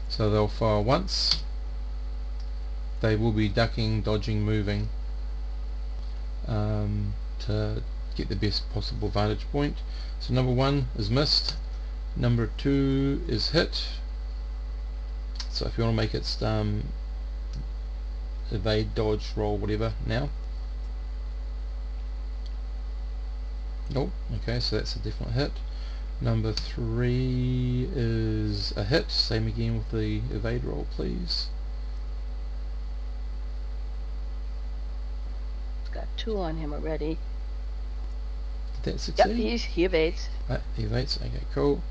So they'll fire once. They will be ducking, dodging, moving to get the best possible vantage point. So number 1 is missed, number 2 is hit. So if you want to make it evade, dodge, roll, whatever now. Nope. Okay, so that's a definite hit. Number 3 is a hit. Same again with the evade roll, please. It's got 2 on him already. Did that Yep, succeed? he evades. He evades. Okay, cool.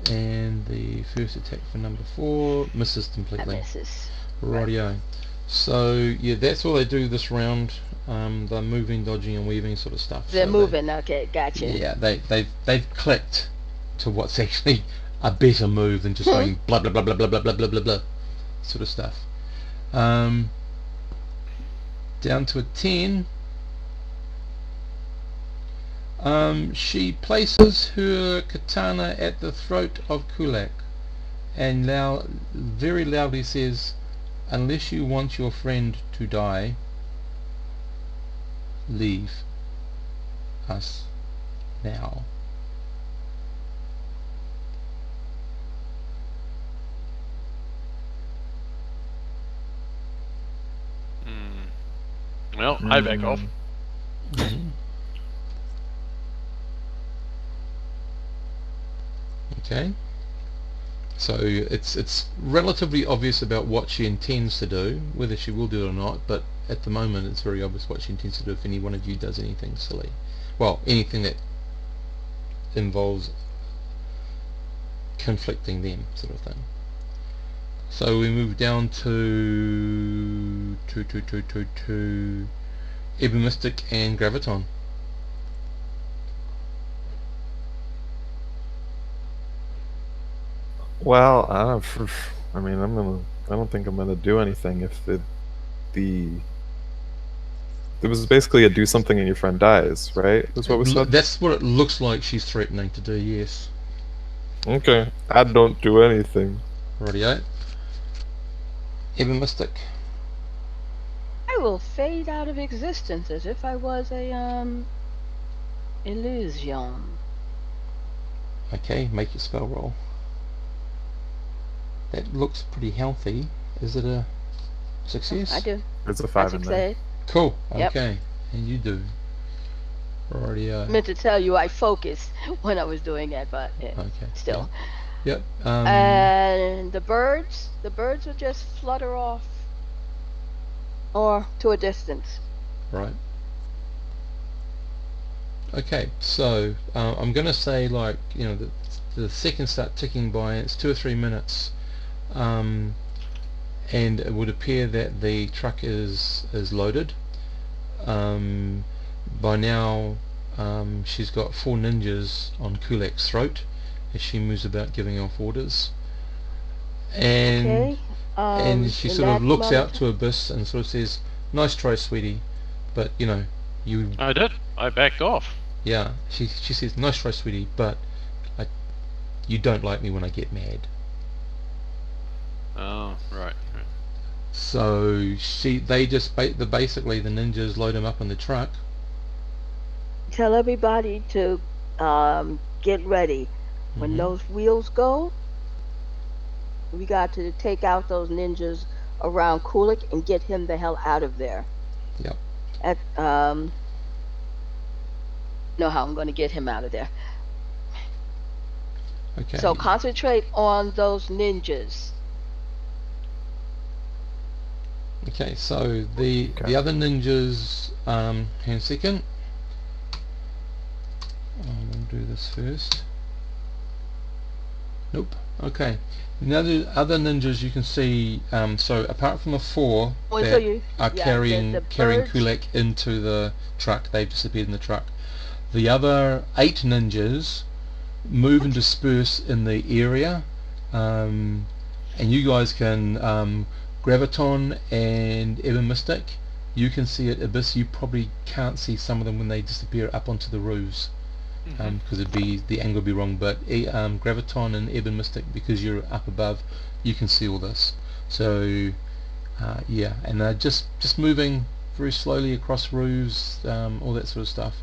And the first attack for number 4 misses That completely. misses. Rightio. So yeah, that's all they do this round. They're moving, dodging, and weaving sort of stuff. They're So moving. Okay, gotcha. Yeah, they've clicked to what's actually a better move than just going blah blah blah blah blah blah blah blah blah blah sort of stuff. Down to a 10. She places her katana at the throat of Kulak and now very loudly says, "Unless you want your friend to die, leave us now." Well, I back off. Okay. So it's relatively obvious about what she intends to do, whether she will do it or not, but at the moment it's very obvious what she intends to do if any one of you does anything silly. Well, anything that involves conflicting them, sort of thing. So we move down to Ebon Mystic and Graviton. Well, I mean, I don't think I'm gonna do anything if it was basically a do something and your friend dies, right? That's what we said. That's what it looks like she's threatening to do, yes. Okay, I don't do anything. Rightio. Ebon Mystic. I will fade out of existence as if I was a illusion. Okay, make your spell roll. That looks pretty healthy. Is it a success? I do. It's a I 5 in there. succeed. Cool. Yep. Okay. And you do. Rightio. Meant to tell you I focused when I was doing it, but Okay. still. Yep. And the birds will just flutter off or to a distance. Right. Okay, so I'm going to say, like, you know, the seconds start ticking by. It's 2 or 3 minutes, and it would appear that the truck is loaded. By now, she's got 4 ninjas on Kulak's throat as she moves about giving off orders, and Okay. and she in sort of that looks moment- out to Abyss and sort of says, "Nice try, sweetie, but you know, you." I did. I backed off. Yeah, she says, "Nice try, sweetie, but you don't like me when I get mad." Oh, right. So they just basically the ninjas load him up in the truck. Tell everybody to get ready. When Mhm. those wheels go, we got to take out those ninjas around Kulik and get him the hell out of there. Yep. Know how I'm going to get him out of there. Okay. So concentrate on those ninjas. Okay, so the Okay. other ninjas, hang on a second. We'll do this first. Nope. Okay. The other ninjas you can see, so apart from the 4 Oh, that so you- are yeah, carrying the carrying birds- Kulak into the truck, they've disappeared in the truck. The other 8 ninjas move and disperse in the area, and you guys can, Graviton and Ebon Mystic, you can see it. Abyss, you probably can't see some of them when they disappear up onto the roofs, because the angle would be wrong, but Graviton and Ebon Mystic, because you're up above, you can see all this. So yeah, and they're just moving very slowly across roofs, all that sort of stuff.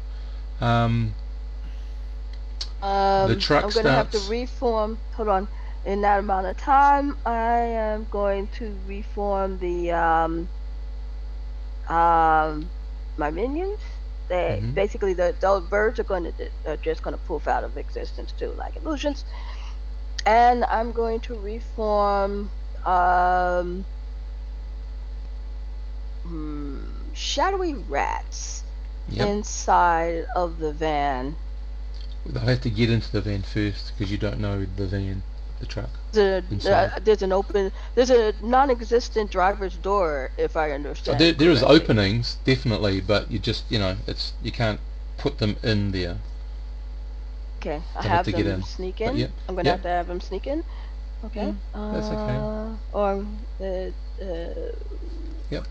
The truck I'm going to have to starts- reform. Hold on. In that amount of time, I am going to reform the my minions. They Mhm. basically those birds are just going to poof out of existence too, like illusions. And I'm going to reform shadowy rats Yep. inside of the van. They'll have to get into the van first because you don't know the van, the truck. Inside. There's a non-existent driver's door, if I So understand. there is correctly. openings definitely, but you just you can't put them in there. Okay, I They'll have to get them in. sneak But in. yep, I'm gonna yep. have to have them sneak in. Okay. that's okay. Or Yep.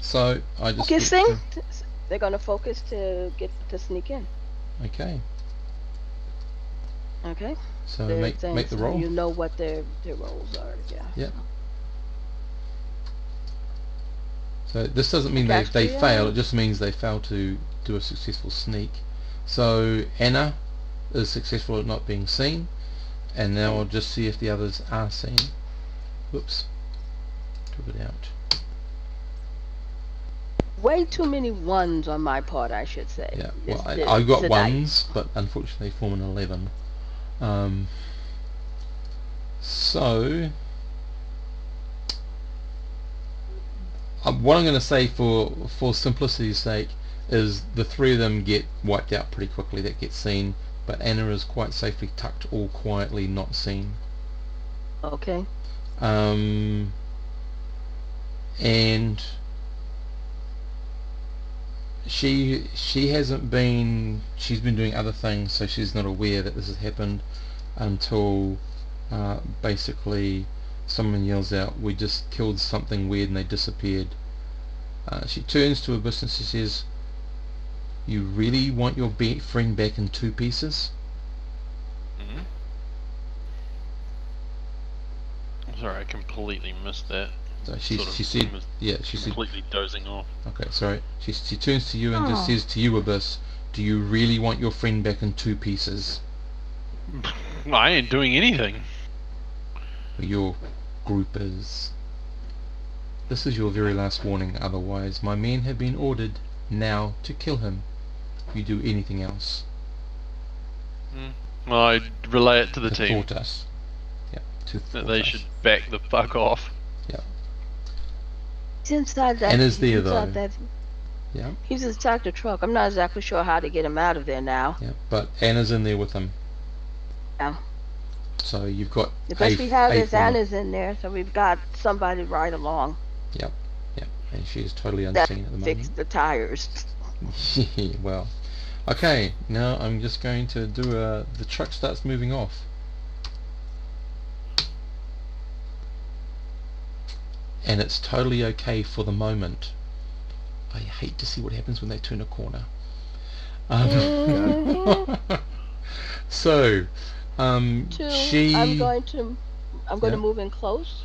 So I just focusing. get They're gonna focus to get to sneak in. okay. Okay. So Their make things, the so roll. You know what their roles are. Yeah. Yep. So this doesn't mean they Castria. fail. It just means they fail to do a successful sneak. So Anna is successful at not being seen, and now I'll just see if the others are seen. Whoops. Took it out. Way too many ones on my part, I should say. Yeah, well, It's I got tonight. ones, but unfortunately form an 11. So, what I'm going to say for simplicity's sake is the 3 of them get wiped out pretty quickly. That gets seen. but Anna is quite safely tucked, all quietly, not seen. Okay. And she hasn't been. She's been doing other things, so she's not aware that this has happened until basically someone yells out, "We just killed something weird and they disappeared." She turns to Abyss and she says, "You really want your friend back in 2 pieces?" Mm-hmm. Sorry, I completely missed that. So she Sort of said, was yeah, she said, completely dozing off. okay, sorry. She turns to you and just Oh. says to you, Abyss, "Do you really want your friend back in 2 pieces?" I ain't doing anything. Your group is. This is your very last warning, otherwise my men have been ordered now to kill him. If you do anything else. Well, I relay it to the to team thwart us. Yeah, to that thwart they us. should back the fuck off. Yeah. He's inside that. Anna's there, he's though. inside that. Yeah. He's inside the truck. I'm not exactly sure how to get him out of there now. Yeah, but Anna's in there with him. Yeah. So you've got The best we have is form of- Anna's in there, so we've got somebody right along. Yep. Yep. And she's totally That unseen at the fix moment. the tires. Well, okay. Now I'm just going to do the truck starts moving off. And it's totally okay for the moment. I hate to see what happens when they turn a corner. So, she. I'm going to move in close,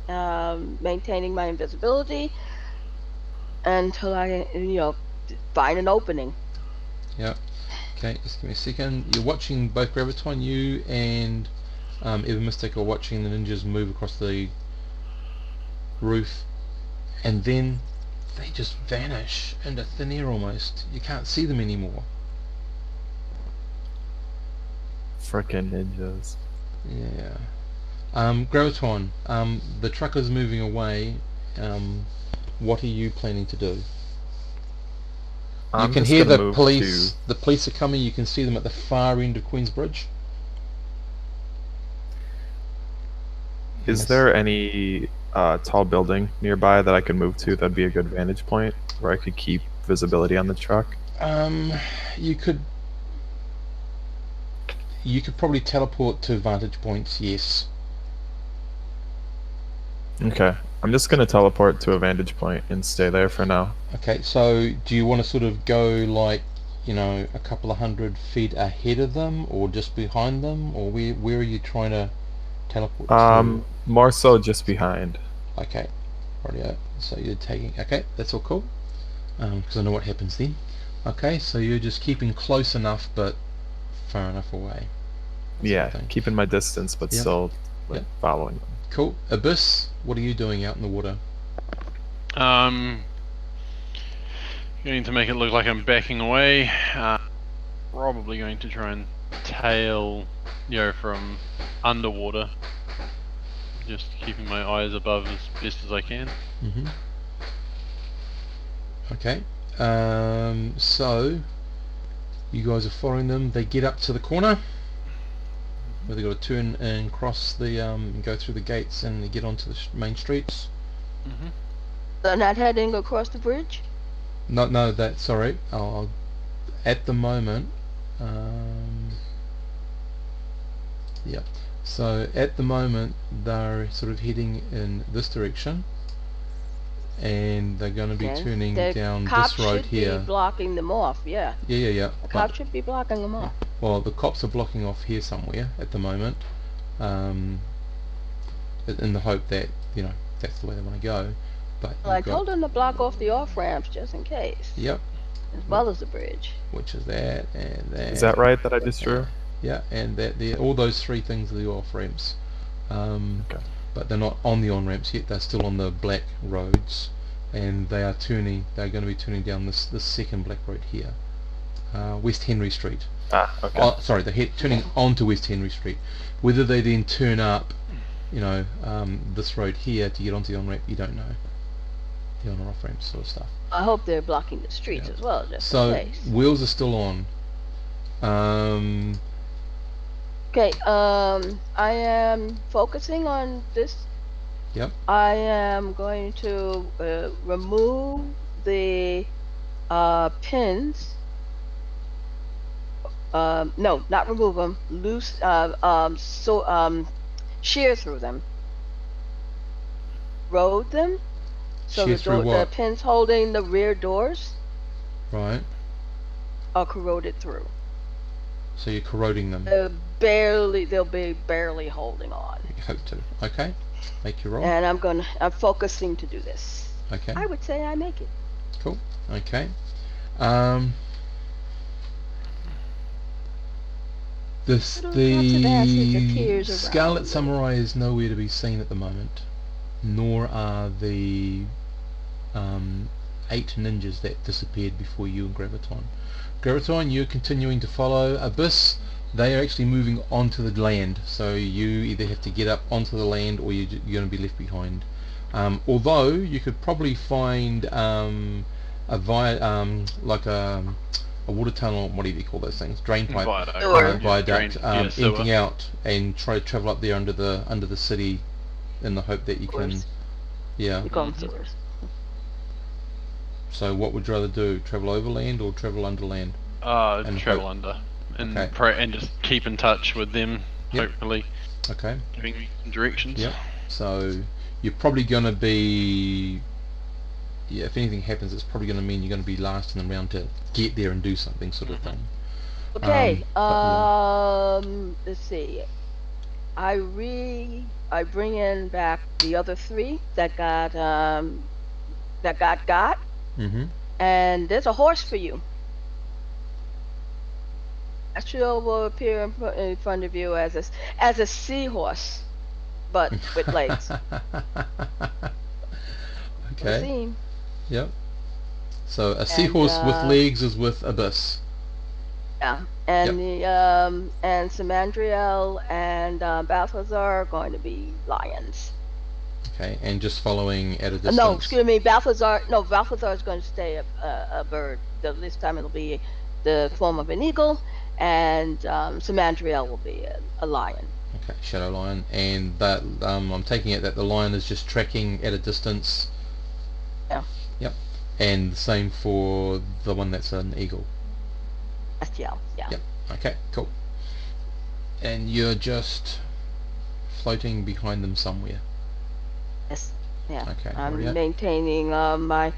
maintaining my invisibility until I, find an opening. Yeah. Okay, just give me a second. You're watching both Graviton, you and Ever Mystic are watching the ninjas move across the roof, and then they just vanish into thin air almost. You can't see them anymore. Frickin' ninjas. Yeah. Graviton, the truck is moving away. What are you planning to do? I'm you can just hear gonna the move police. to- The police are coming. You can see them at the far end of Queensbridge. Is Yes. there any tall building nearby that I could move to that'd be a good vantage point where I could keep visibility on the truck? You could probably teleport to vantage points. Yes. Okay. I'm just gonna teleport to a vantage point and stay there for now. Okay. So, do you want to sort of go like, a couple of 100 feet ahead of them, or just behind them, or where are you trying to teleport to? More so just behind. Okay. Rightio. So you're taking. Okay, that's all cool. Because I know what happens then. Okay, so you're just keeping close enough, but far enough away. That Yeah, sort of thing. keeping my distance, but Yep. still Yep. following them. Cool. Abyss, what are you doing out in the water? Going to make it look like I'm backing away. Probably going to try and tail, from underwater. Just keeping my eyes above as best as I can. Mm-hmm. Okay. So you guys are following them. They get up to the corner where they got to turn and cross the and go through the gates and they get onto the main streets. Mm-hmm. They're not heading across the bridge? No, that's sorry. At the moment, yeah. So at the moment they're sort of heading in this direction, and they're going to be Okay. turning The down cops this road should here. be blocking them off, yeah. Yeah. The But- cops should be blocking them off. Well, the cops are blocking off here somewhere at the moment, in the hope that that's the way they want to go. But Well, I you've got- told them to block off the off-ramps just in case, Yep, as well as the bridge. which is that and that. Is that right that I just drew? Yeah, and that there. All those 3 things are the off ramps. Okay. But they're not on the on ramps yet. They're still on the black roads, and they are turning. They're going to be turning down this second black road here, West Henry Street. Okay. Oh, sorry, they're turning onto West Henry Street. Whether they then turn up, this road here to get onto the on ramp, you don't know. The on or off ramp sort of stuff. I hope they're blocking the streets Yeah. as well, just So in case. wheels are still on. Um, Okay, I am focusing on this. yep. I am going to remove the pins. No, not remove them. Loose. Shear through them. Corrode them. So Shear the through the what? pins holding the rear doors Right. are corroded through. So you're corroding them. They'll be barely holding on. You hope to. Okay. Make your roll. And I'm focusing to do this. Okay. I would say I make it. Cool. Okay. This Little drops of acid appears the around Scarlet me. Samurai is nowhere to be seen at the moment, nor are the 8 ninjas that disappeared before you and Graviton. Graviton, you're continuing to follow Abyss. They are actually moving onto the land, so you either have to get up onto the land or you're going to be left behind. Although you could probably find like a water tunnel, what do you call those things? Drain pipe, Viaduct. Sewer. viaduct, Sewer. emptying out, and try to travel up there under the city, in the hope that you can. Course. Yeah. We call them Mhm. sewers. So what would you rather do? Travel overland or travel underland? And Travel hope. under. And Okay. and just keep in touch with them, Yep. hopefully, Okay. giving me some directions. Yep. So you're probably going to be, yeah, if anything happens, it's probably going to mean you're going to be last in the round to get there and do something, sort of Mhm. thing. Okay. But Let's see. I bring in back the other 3 that got Mm-hmm. and there's a horse for you. Astral will appear in front of you as a seahorse, but with legs. Okay. Seam. Yep. So a seahorse with legs is with Abyss. Yeah, and and Samandriel and Balthazar are going to be lions. Okay, and just following at a distance. No, excuse me, Balthazar. No, Balthazar is going to stay a bird. This time it'll be the form of an eagle, and Samandriel will be a lion. Okay, shadow lion, and that I'm taking it that the lion is just tracking at a distance. Yeah. Yep. And the same for the one that's an eagle. Astiel, yeah. Yep. Okay, cool. And you're just floating behind them somewhere. Yes. Yeah. Okay. I'm Alright. maintaining my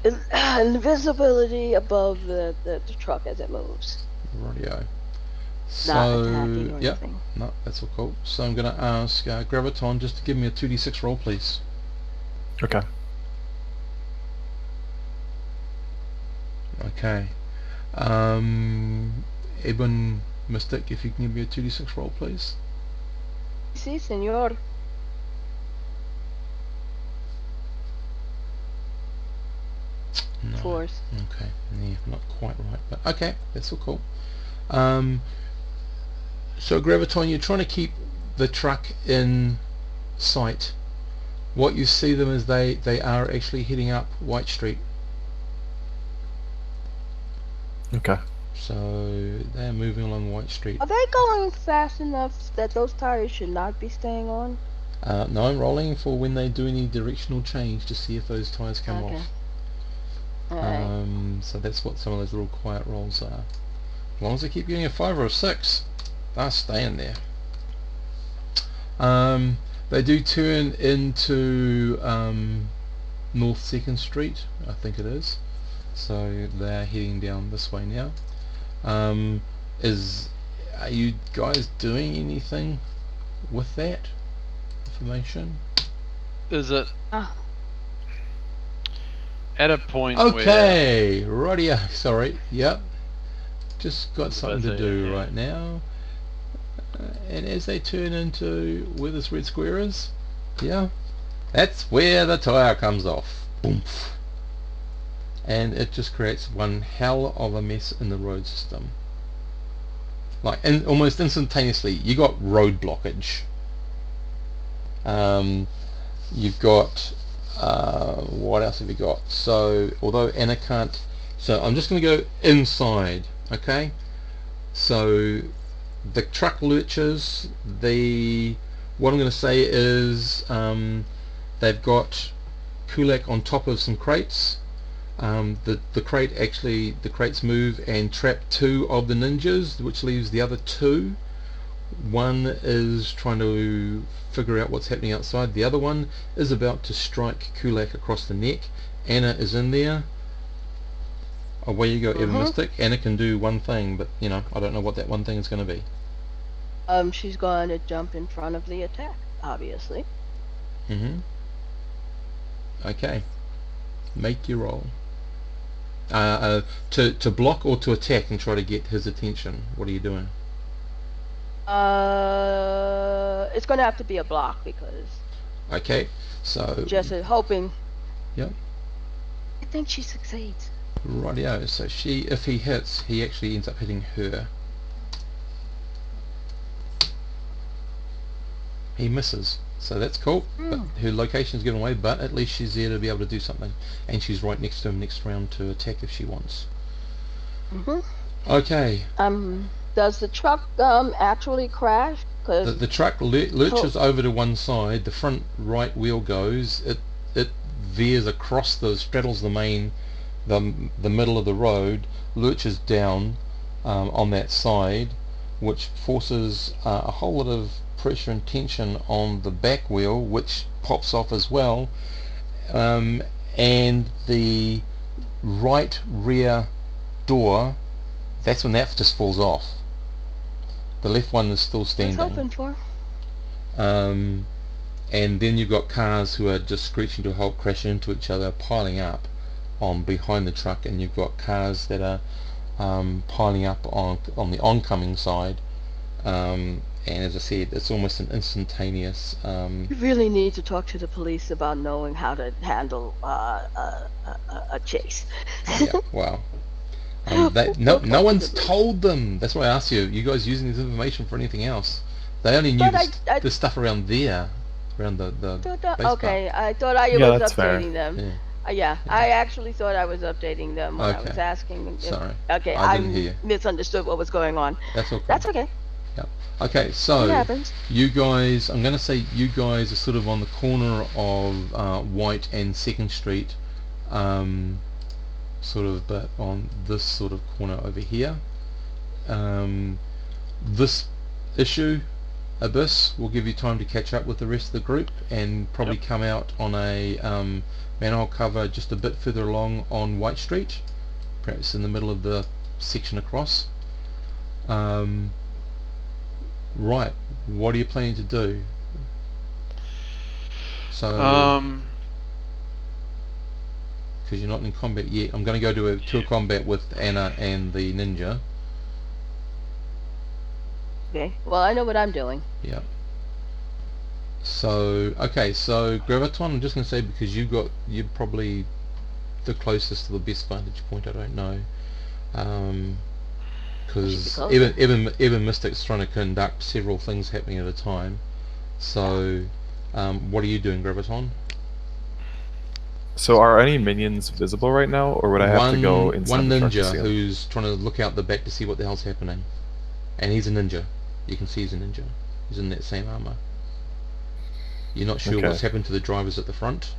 invisibility above the truck as it moves. Radio. Not attacking or Yep. anything. No, that's all cool. So I'm going to ask Graviton just to give me a 2d6 roll, please. Okay. Okay. Ebon Mystic, if you can give me a 2d6 roll, please. Si, senor. No. Force. Okay. Yeah, not quite right, but okay, that's all cool. So Graviton, you're trying to keep the truck in sight. What you see them is they are actually heading up White Street. Okay. So they're moving along White Street. Are they going fast enough that those tires should not be staying on? No, I'm rolling for when they do any directional change to see if those tires come Okay. off. Alright. So that's what some of those little quiet rolls are. As long as they keep getting a 5 or a 6, they're staying there. They do turn into North 2nd Street, I think it is. So they're heading down this way now. Are you guys doing anything with that information? Is it Ah. at a point Okay, rightio. Sorry. Yep. Just got something to That's it, do yeah. right now. And as they turn into where this red square is, yeah, that's where the tire comes off. Boomf. And it just creates one hell of a mess in the road system. Like, almost instantaneously, you got road blockage. You've got what else have you got? So although Anna can't, so I'm just going to go inside. Okay, So the truck lurchers, what I'm going to say is they've got Kulak on top of some crates. The crates move and trap 2 of the ninjas, which leaves the other 2. One is trying to figure out what's happening outside. The other one is about to strike Kulak across the neck. Anna is in there. Away you go, Evan Mystic. Anna can do one thing, but I don't know what that one thing is going to be. She's going to jump in front of the attack, obviously. Okay. Make your roll. To block or to attack and try to get his attention. What are you doing? It's going to have to be a block because. Okay. So. Just hoping. Yep. I think she succeeds. Rightio. So if he hits, he actually ends up hitting her. He misses. So that's cool. But her location is given away, but at least she's there to be able to do something. And she's right next to him next round to attack if she wants. Okay. Does the truck actually crash? Cause the truck lurches over to one side. The front right wheel goes. It veers across straddles the middle of the road, lurches down on that side, which forces a whole lot of pressure and tension on the back wheel, which pops off as well, and the right rear door, that's when that just falls off. The left one is still standing. What's open for? And then you've got cars who are just screeching to a halt, crashing into each other, piling up on behind the truck, and you've got cars that are piling up on the oncoming side. And as I said, it's almost an instantaneous. You really need to talk to the police about knowing how to handle a chase. Yeah, wow. No one's told them. That's why I asked you. You guys using this information for anything else? They only knew the stuff around there, around the base okay, part. I thought I was fair. updating them. Yeah, I actually thought I was updating them when I was asking. Sorry. Okay, I didn't hear. Misunderstood what was going on. That's okay. That's okay. Yep. Okay, so It happens. you guys, I'm going to say you guys are sort of on the corner of White and 2nd Street, sort of, but on this sort of corner over here. This issue, Abyss, will give you time to catch up with the rest of the group and probably come out on a manhole cover just a bit further along on White Street, perhaps in the middle of the section across. Right, what are you planning to do? So, because you're not in combat yet, I'm going to go to a combat with Anna and the ninja. Okay, well I know what I'm doing. Yeah. So, okay, so Graviton, I'm just going to say because you're probably the closest to the best vantage point, I don't know. Because even Mystic's trying to conduct several things happening at a time. So, what are you doing, Graviton? So are any minions visible right now, or would I have to go inside one the truck to ninja see 'em? who's trying to look out the back to see what the hell's happening. And he's a ninja. You can see he's a ninja. He's in that same armor. You're not sure what's happened to the drivers at the front.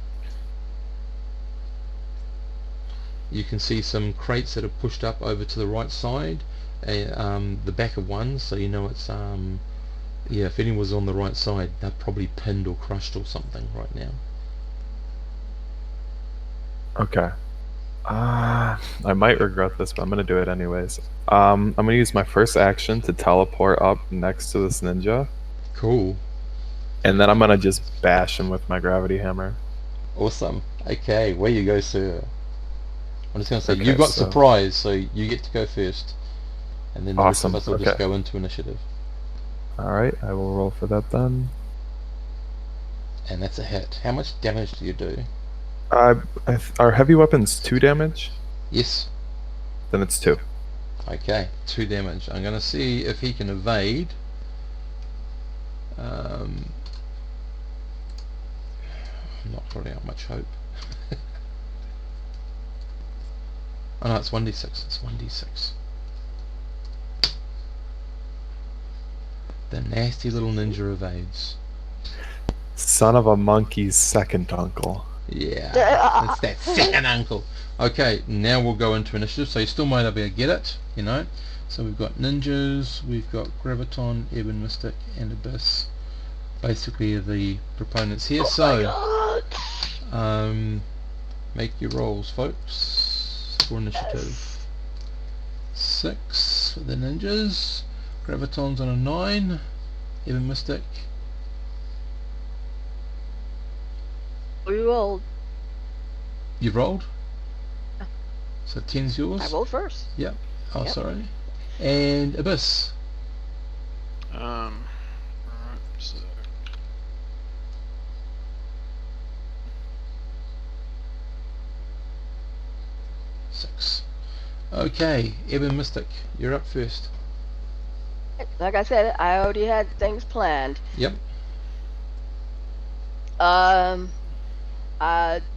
You can see some crates that are pushed up over to the right side, the back of one, so you know it's if anyone was on the right side, they're probably pinned or crushed or something right now. Okay. I might regret this, but I'm gonna do it anyways. I'm gonna use my first action to teleport up next to this ninja. Cool. And then I'm gonna just bash him with my gravity hammer. Awesome. Okay, where you go, sir. I'm just gonna say Okay, you got surprise, so you get to go first, and then the rest of us will just go into initiative. All right, I will roll for that then. And that's a hit. How much damage do you do? Are heavy weapons 2 damage? Yes. Then it's 2. Okay, 2 damage. I'm gonna see if he can evade. I'm not holding out much hope. Oh no, it's 1d6. It's 1d6. The nasty little ninja evades. Son of a monkey's second uncle. Yeah, it's that second uncle. Okay, now we'll go into initiative. So you still might not be able to get it, you know. So we've got ninjas, we've got Graviton, Ebon Mystic, and Abyss. Basically the proponents here. Oh So, make your rolls, folks, for initiative. 6 for the ninjas. Graviton's on a 9. Ebon Mystic. We rolled. You've rolled? So 10's yours? I rolled first. Yep. Oh, Yep. sorry. And Abyss. Right, so 6. Okay, Ebon Mystic, you're up first. Like I said, I already had things planned. Yep.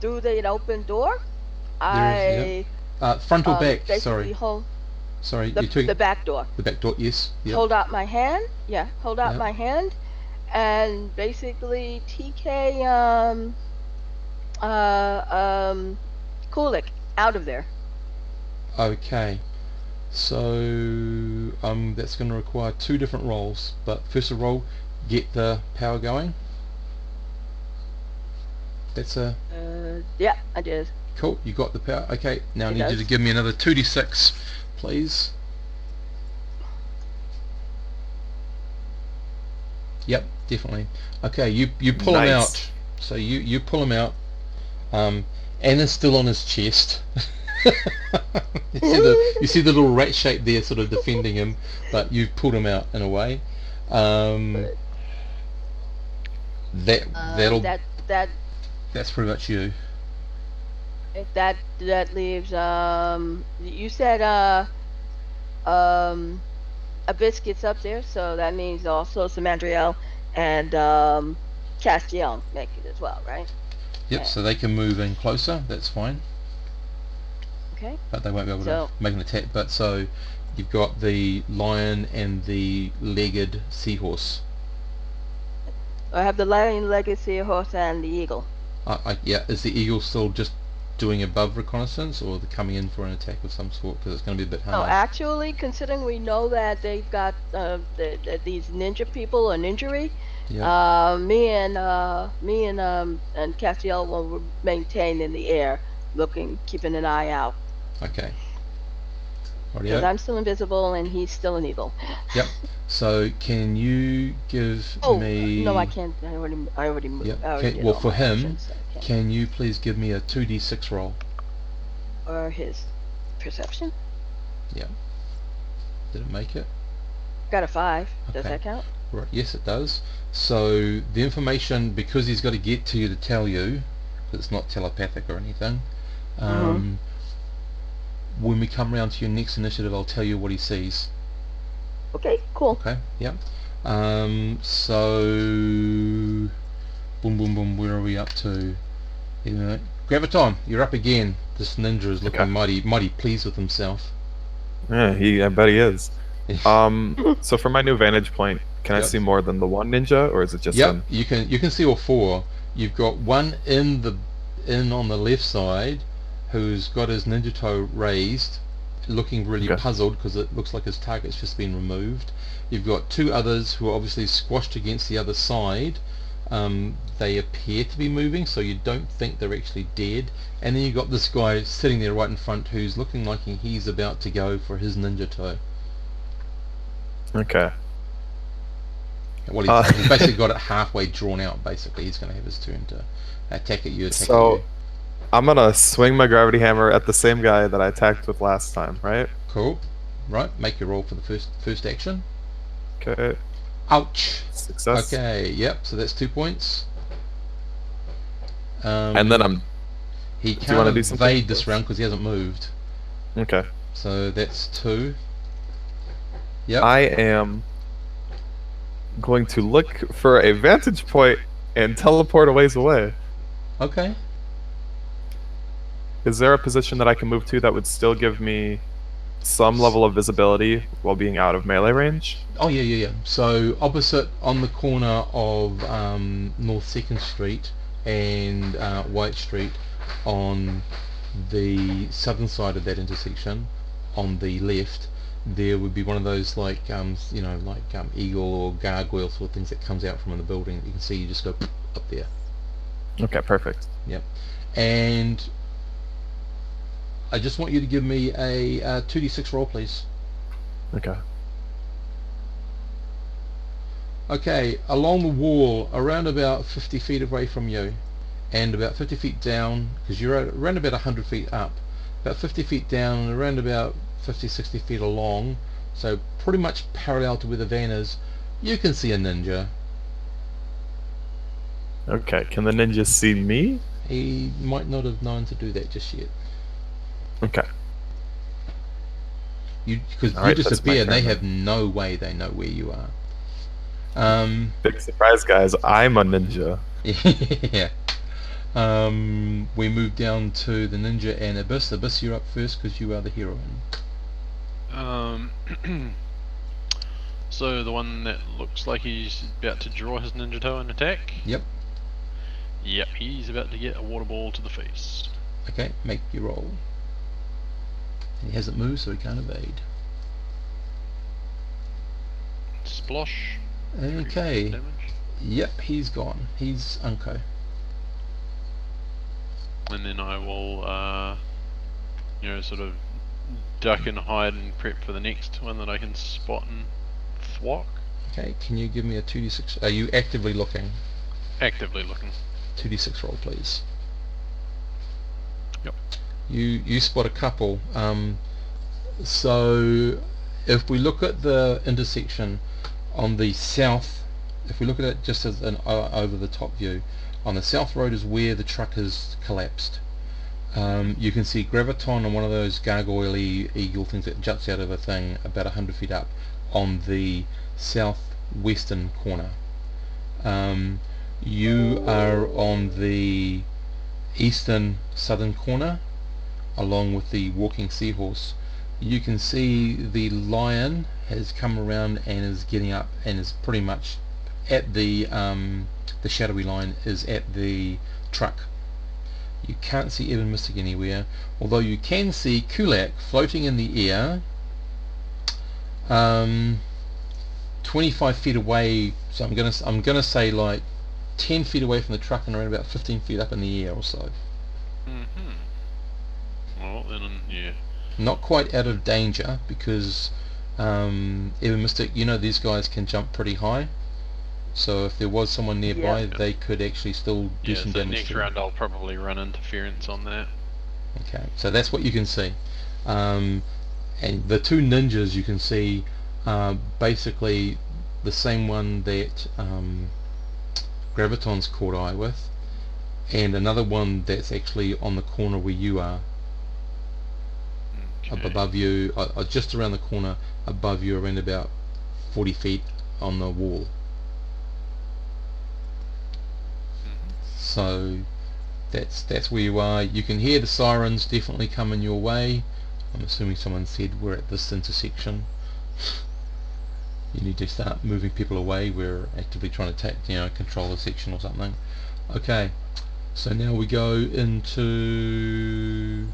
Through the open door, There is, front or back? basically Sorry. hold Sorry, the, you took the back door. the back door. Yes. Yep. Hold out my hand. Yeah, hold out Yep. my hand, and basically TK Kulik out of there. Okay. So that's going to require 2 different rolls. But first of all, get the power going. That's a Yeah, I did. cool. You got the power. Okay. Now I It need you to does. give me another 2d6, please. Yep, definitely. Okay, you pull him Nice. out. So you pull him out. Anna's still on his chest. you see the little rat shape there, sort of defending him, but you've pulled him out in a way. That'll that's pretty much you. That leaves you said Abyss gets up there, so that means also Samandriel and Castiel make it as well, right? Yep. So they can move in closer. That's fine, Okay. but they won't be able So- to make an attack. But so you've got the lion and the legged seahorse. I have the lion, legacy horse, and the eagle. Yeah. Is the eagle still just doing above reconnaissance, or they're coming in for an attack of some sort? Because it's going to be a bit No, hard. actually, considering we know that they've got these ninja people, an injury, Yeah. me and Castiel will maintain in the air, keeping an eye out. Okay. Because Rightio. I'm still invisible and he's still an eagle. Yep. So can you give Oh me? no, I can't. I already moved. Yep. I already Okay, did well, all for my him, actions, so I can't. Can you please give me a 2d6 roll? Or his perception. Did it make it? Got a 5. Does Okay. that count? Right. Yes, it does. So the information, because he's got to get to you to tell you, because it's not telepathic or anything. When we come round to your next initiative, I'll tell you what he sees. Okay, cool. Okay. Yep. So boom, boom, boom. Where are we up to? Graviton, you're up again. This ninja is looking Okay. mighty pleased with himself. Yeah, I bet he is. So for my new vantage point, can I Yep. see more than the one ninja, or is it just Yep, him? you can see all 4. You've got one in on the left side, who's got his ninja toe raised, looking really Okay. puzzled because it looks like his target's just been removed. You've got 2 others who are obviously squashed against the other side. They appear to be moving, so you don't think they're actually dead. And then you've got this guy sitting there right in front who's looking like he's about to go for his ninja toe. Okay. Well, he's basically got it halfway drawn out. Basically, he's going to have his turn to attack at you. So I'm gonna swing my gravity hammer at the same guy that I attacked with last time, right? Cool. Right, make your roll for the first action. Okay. Ouch. Success. Okay, yep, so that's 2 points. And then he you wanna can't do something evade this first? round because he hasn't moved. Okay. So that's 2. Yep. I am going to look for a vantage point and teleport a ways away. Okay. Is there a position that I can move to that would still give me some level of visibility while being out of melee range? Oh yeah. So opposite on the corner of North 2nd Street and White Street, on the southern side of that intersection, on the left, there would be one of those like eagle or gargoyle sort of things that comes out from the building that you can see. You just go up there. Okay, perfect. Yep. And I just want you to give me a 2d6 roll, please. Okay. Okay, along the wall, around about 50 feet away from you, and about 50 feet down, because you're around about 100 feet up, about 50 feet down and around about 50, 60 feet along, so pretty much parallel to where the van is, you can see a ninja. Okay, can the ninja see me? He might not have known to do that just yet. Okay. Because you Alright, that's disappear my and they turn have no way they know where you are. Big surprise, guys. I'm a ninja. Yeah. We move down to the ninja and Abyss. Abyss, you're up first because you are the heroine. So the one that looks like he's about to draw his ninja toe and attack? Yep. Yep, he's about to get a water ball to the face. Okay, make your roll. He hasn't moved, so he can't evade. Splosh. Okay. Damage. Yep, he's gone. He's unco. And then I will, sort of duck and hide and prep for the next one that I can spot and thwack. Okay, can you give me a 2d6? Are you actively looking? Actively looking. 2d6 roll, please. Yep. You spot a couple. So if we look at the intersection on the south, if we look at it just as an over the top view, on the south road is where the truck has collapsed. You can see Graviton on one of those gargoyle-y eagle things that juts out of a thing about 100 feet up on the southwestern corner. You are on the eastern southern corner along with the walking seahorse. You can see the lion has come around and is getting up and is pretty much at the shadowy line is at the truck. You can't see Evan Mystic anywhere, although you can see Kulak floating in the air 25 feet away, so I'm gonna say like 10 feet away from the truck and around about 15 feet up in the air or so. Well then, yeah. Not quite out of danger because Evan Mystic, these guys can jump pretty high, so if there was someone nearby, they could actually still do some damage. Next round I'll probably run interference on that. Okay, so that's what you can see. And the two ninjas you can see are basically the same one that Graviton's caught eye with, and another one that's actually on the corner where you are. Okay. Up above you, just around the corner above you, around about 40 feet on the wall. So that's where you are. You can hear the sirens definitely coming your way. I'm assuming someone said we're at this intersection. You need to start moving people away. We're actively trying to control the section or something. Okay, so now we go into.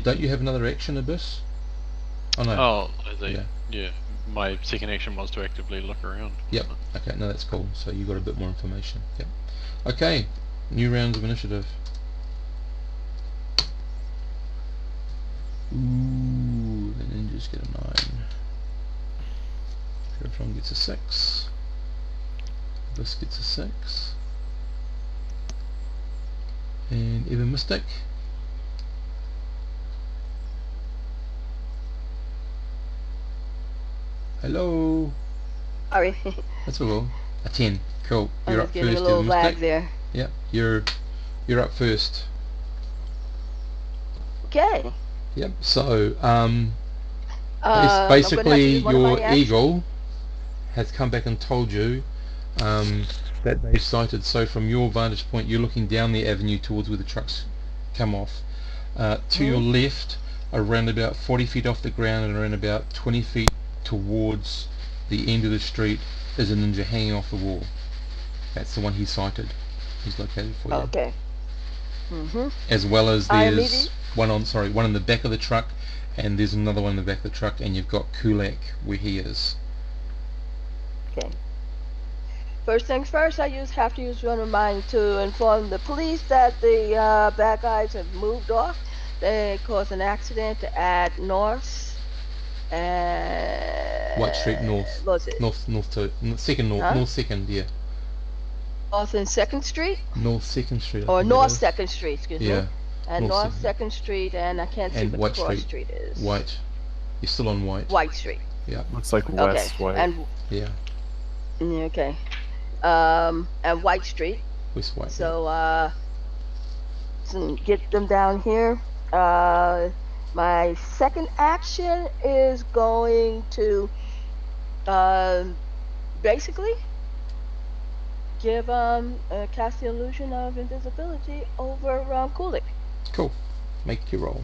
Don't you have another action, Abyss? Oh no. Yeah. My second action was to actively look around. Yep. Okay, no, that's cool. So you got a bit more information. Yep. Okay, new rounds of initiative. Ooh, the ninjas get a 9. Graviton gets a 6. This gets a 6. And Evan Mystic. Hello. Sorry. That's all. A 10. Cool. You're up getting first, a little Evan lag Mystic. there. Yep. You're up first. Okay. Yep. So I'm basically gonna have to use one of my your actions. eagle has come back and told you that they sighted. So from your vantage point, you're looking down the avenue towards where the trucks come off. To your left, around about 40 feet off the ground and around about 20 feet towards the end of the street is a ninja hanging off the wall. That's the one he sighted. He's located for you. Okay. As well as I there's immediately- one in the back of the truck, and there's another one in the back of the truck, and you've got Kulak where he is. Okay. First things first, I have to use one of mine to inform the police that the bad guys have moved off. They caused an accident at North and White Street North. Was it North to second north. Huh? North second, yeah. North and Second Street North Second Street. I or think it North is. Second Street? Excuse Yeah. me. And North North Second. Second Street, and I can't see And what White the cross Street. street is. White. You're still on White. White Street. Yeah. Looks like Okay. West White. And Yeah. okay. And White Street. West White. So get them down here. My second action is going to basically give cast the illusion of invisibility over Kulik. yeah. Cool. Make your roll.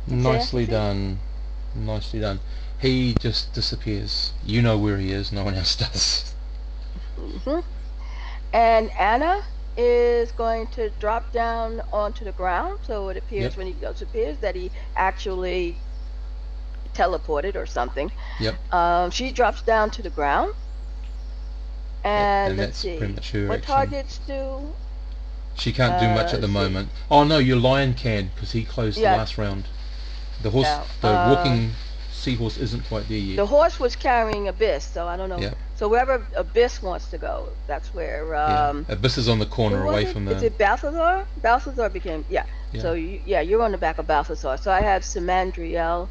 Nicely done. Nicely done. He just disappears. You know where he is. No one else does. And Anna is going to drop down onto the ground, so it appears Yep. when he disappears that he actually teleported or something. Yep. She drops down to the ground. And, and let's that's see. pretty much her What action. targets do? She can't do much at the see. moment. Oh no, your lion can, because he closed Yeah. the last round. The horse, Yeah, the walking seahorse isn't quite there yet. The horse was carrying Abyss, so I don't know. Yeah. So wherever Abyss wants to go, that's where. Yeah. Abyss is on the corner who was away it? from Is the. it Balthazar? Balthazar became Yeah. So you're on the back of Balthazar. So I have Samandriel.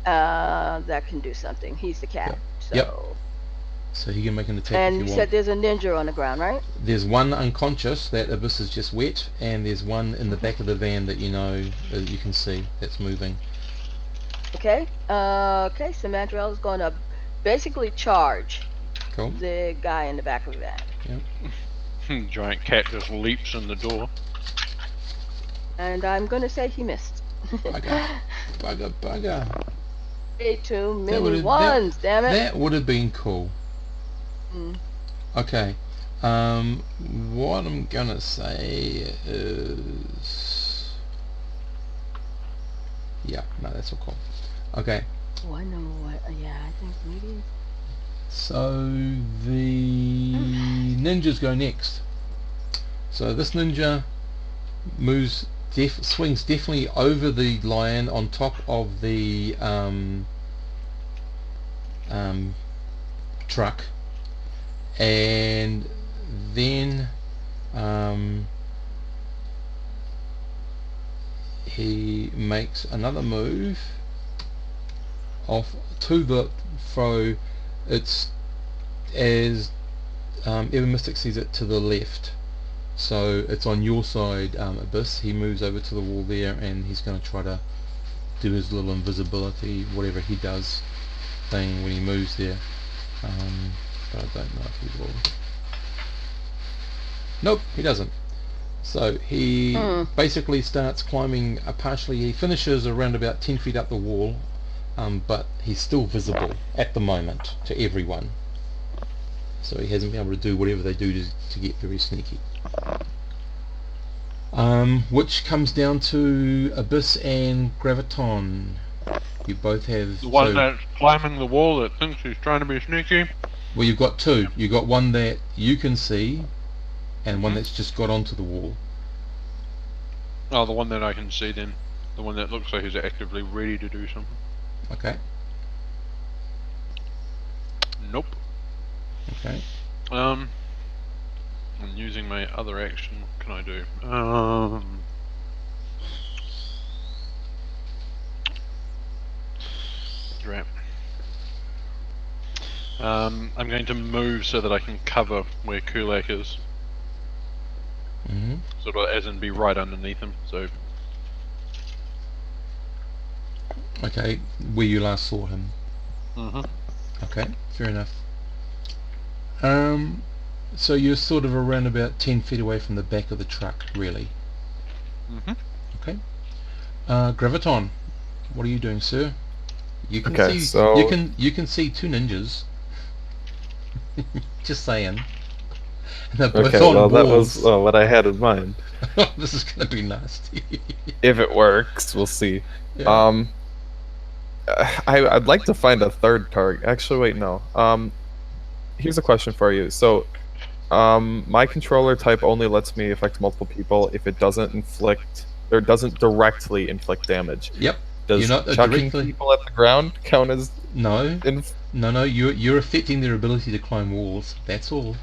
That can do something. He's the cat. So. Yep. So he can make an attack And if you you said want. there's a ninja on the ground, right? There's one unconscious that Abyss is just wet, and there's one in the back of the van that you know you can see that's moving. Okay. Okay. Samandriel is going to basically charge Cool. the guy in the back of the van. Giant cat just leaps in the door. And I'm going to say he missed. Bugger. Way too That many would've- ones, damn it. That would have been cool. Mm. Okay. What I'm gonna say is, yeah, no, that's all cool. Okay. One number one. Yeah, I think maybe. So the ninjas go next. So this ninja moves, swings definitely over the lion on top of the truck, and then he makes another move off to the throw. It's as Ever Mystic sees it, to the left, so it's on your side, Abyss. He moves over to the wall there, and he's going to try to do his little invisibility, whatever he does thing when he moves there, but I don't know if he will. Nope, he doesn't. So he basically starts climbing partially. He finishes around about 10 feet up the wall, but he's still visible at the moment to everyone. So he hasn't been able to do whatever they do to get very sneaky. Which comes down to Abyss and Graviton. You both have... The one so- that's climbing the wall that thinks he's trying to be sneaky. Well, you've got two. You've got one that you can see, and one that's just got onto the wall. Oh, the one that I can see then. The one that looks like he's actively ready to do something. Okay. Nope. Okay. And using my other action, what can I do? Right. I'm going to move so that I can cover where Kulak is. Mm-hmm. Sort of as in be right underneath him, so... Okay, where you last saw him. Mm-hmm. Okay, fair enough. So you're sort of around about 10 feet away from the back of the truck, really. Mm-hmm. Okay. Graviton, what are you doing, sir? You can Okay, see so you can see two ninjas. Just saying. And they're both okay, on well that was walls. what I had in mind. This is gonna be nasty. If it works, we'll see. Yeah. Um, I'd like to find a third target. Actually, wait, no. Here's a question for you. So, my controller type only lets me affect multiple people if it doesn't inflict or doesn't directly inflict damage. Yep. You're Does not chucking directly. people at the ground count as No. inf- No. You're affecting their ability to climb walls. That's all.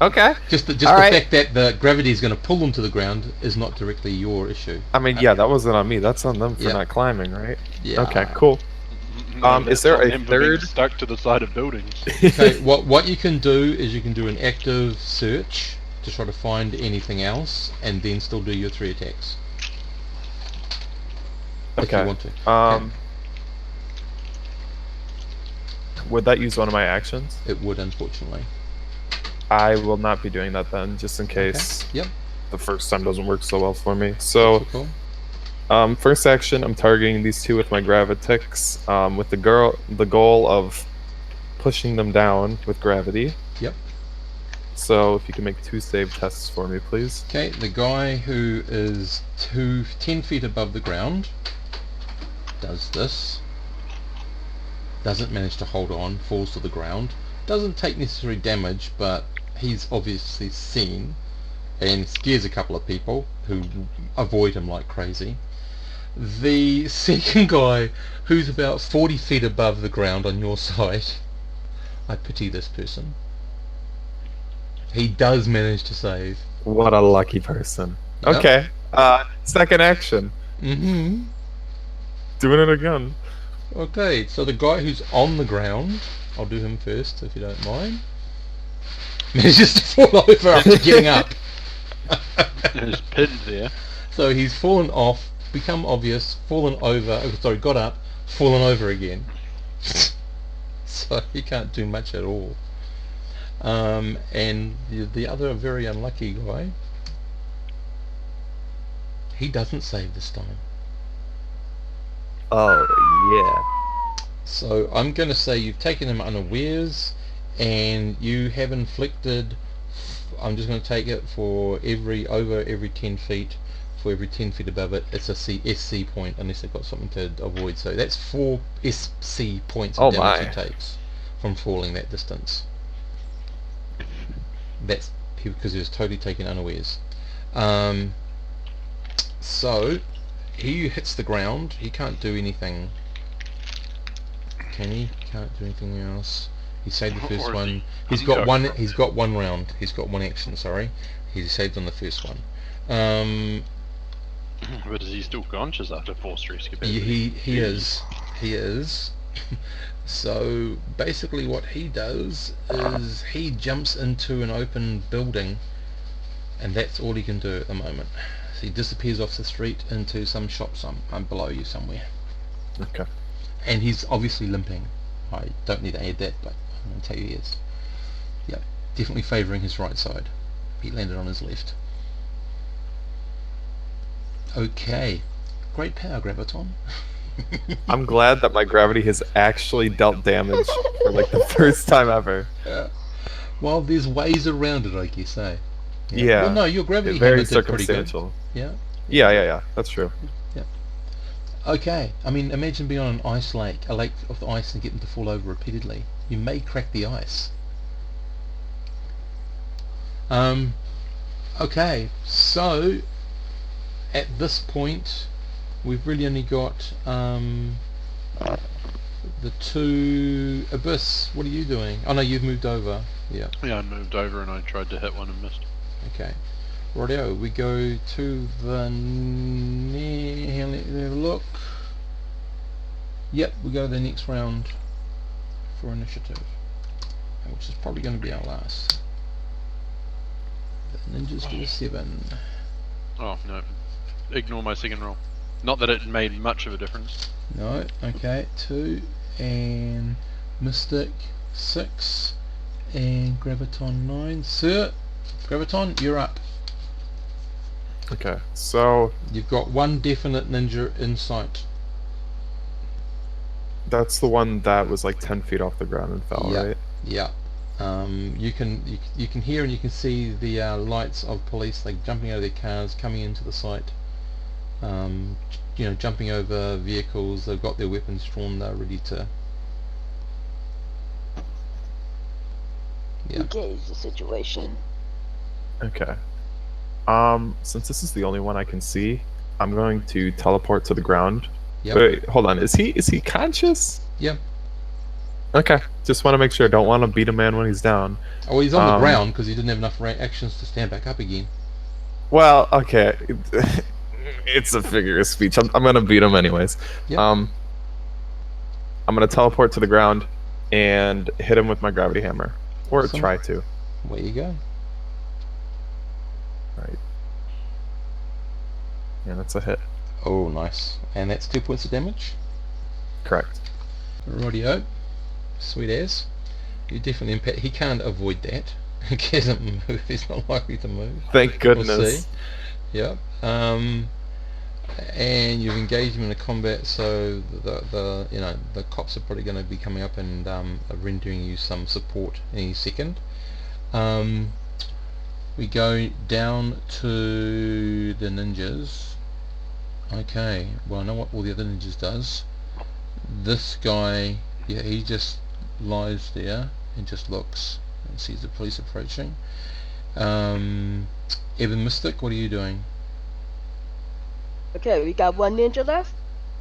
Okay. Just All the right. fact that the gravity is going to pull them to the ground is not directly your issue. I mean, yeah, that wasn't on me. That's on them for Yep. not climbing, right? Yeah. Okay, cool. No, Is that's there on a them for being third? stuck to the side of buildings. Okay. What you can do is you can do an active search to try to find anything else, and then still do your 3 attacks. If you Okay. want to. Would that use one of my actions? It would, unfortunately. I will not be doing that then, just in case Okay. Yep. the first time doesn't work so well for me. So, Cool. first action, I'm targeting these two with my gravitix, with the goal of pushing them down with gravity. Yep. So, if you can make 2 save tests for me, please. Okay, the guy who is 10 feet above the ground does this. Doesn't manage to hold on, falls to the ground. Doesn't take necessary damage, but he's obviously seen and scares a couple of people who avoid him like crazy. The second guy, who's about 40 feet above the ground on your side, I pity this person. He does manage to save. What a lucky person. Yep. Okay. Second action. Mm-hmm. Doing it again. Okay, so the guy who's on the ground, I'll do him first if you don't mind, manages to fall over after getting up. There's pinned there. So he's fallen off, become obvious, fallen over, got up, fallen over again. So he can't do much at all. And the other very unlucky guy, he doesn't save this time. Oh, yeah. So I'm going to say you've taken him unawares, and you have inflicted, I'm just going to take it for every 10 feet, for every 10 feet above it, it's a SC point, unless they've got something to avoid. So that's 4 SC points of damage he takes from falling that distance. That's because he was totally taken unawares. So he hits the ground. He can't do anything. Can he? Can't do anything else. He saved the first one. He's got one. He's got 1 round. He's got 1 action. Sorry, he saved on the first one. But is he still conscious after 4 stress capacity? He is. He is. So basically, what he does is he jumps into an open building, and that's all he can do at the moment. So he disappears off the street into some shop below you somewhere. Okay. And he's obviously limping. I don't need to add that, but I'm going to tell you he is. Yep, definitely favouring his right side. He landed on his left. Okay, great power, Graviton. I'm glad that my gravity has actually dealt damage for like the first time ever. Yeah. Well, there's ways around it, I guess, eh? Yeah. Well, no, your gravity Very hammer did pretty good. circumstantial. Yeah. Yeah. That's true. Okay, I mean, imagine being on an ice lake, a lake of ice, and getting to fall over repeatedly. You may crack the ice. Okay, so at this point, we've really only got the 2 Abyss. What are you doing? Oh no, you've moved over. Yeah. Yeah, I moved over and I tried to hit one and missed. Okay. Rightio, we go to the here, let me have a look. Yep, we go to the next round for initiative, which is probably going to be our last. The ninjas get a 7. Oh, no. Ignore my second roll. Not that it made much of a difference. No, okay, 2, and Mystic 6, and Graviton 9. Sir, Graviton, you're up. Okay, so You've got one definite ninja in sight. that's the one that was like 10 feet off the ground and fell, Yeah, right? yeah. You can hear and you can see the lights of police like jumping out of their cars, coming into the site. Jumping over vehicles. They've got their weapons drawn. They're ready to. Yeah. Engage the situation. Okay. Since this is the only one I can see, I'm going to teleport to the ground. Yep. Wait, hold on. Is he conscious? Yep. Okay. Just want to make sure. Don't want to beat a man when he's down. Oh, he's on the ground because he didn't have enough actions to stand back up again. Well, okay. It's a figure of speech. I'm gonna beat him anyways. Yep. I'm gonna teleport to the ground and hit him with my gravity hammer, or Awesome. try to. Where you go? Right. Yeah, that's a hit. Oh, nice. And that's 2 points of damage. Correct. Rightio. Sweet as. You definitely impact. He can't avoid that. He doesn't move. He's not likely to move. Thank goodness. We'll see. Yep. And you've engaged him in a combat, so the cops are probably going to be coming up and rendering you some support any second. We go down to the ninjas. Okay, well I know what all the other ninjas does. This guy, yeah, he just lies there and just looks and sees the police approaching. Evan Mystic, what are you doing? Okay, we got one ninja left.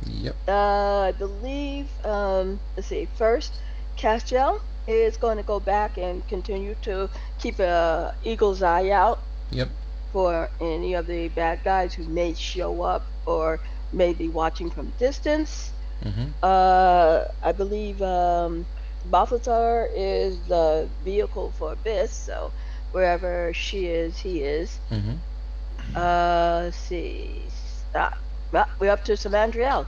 Yep. I believe, let's see, first, Castiel is going to go back and continue to keep a eagle's eye out Yep. for any of the bad guys who may show up or may be watching from distance. Mm-hmm. I believe Balthazar is the vehicle for Abyss, so wherever she is, he is. Mm-hmm. Let's see. Well, we're up to Samandriel,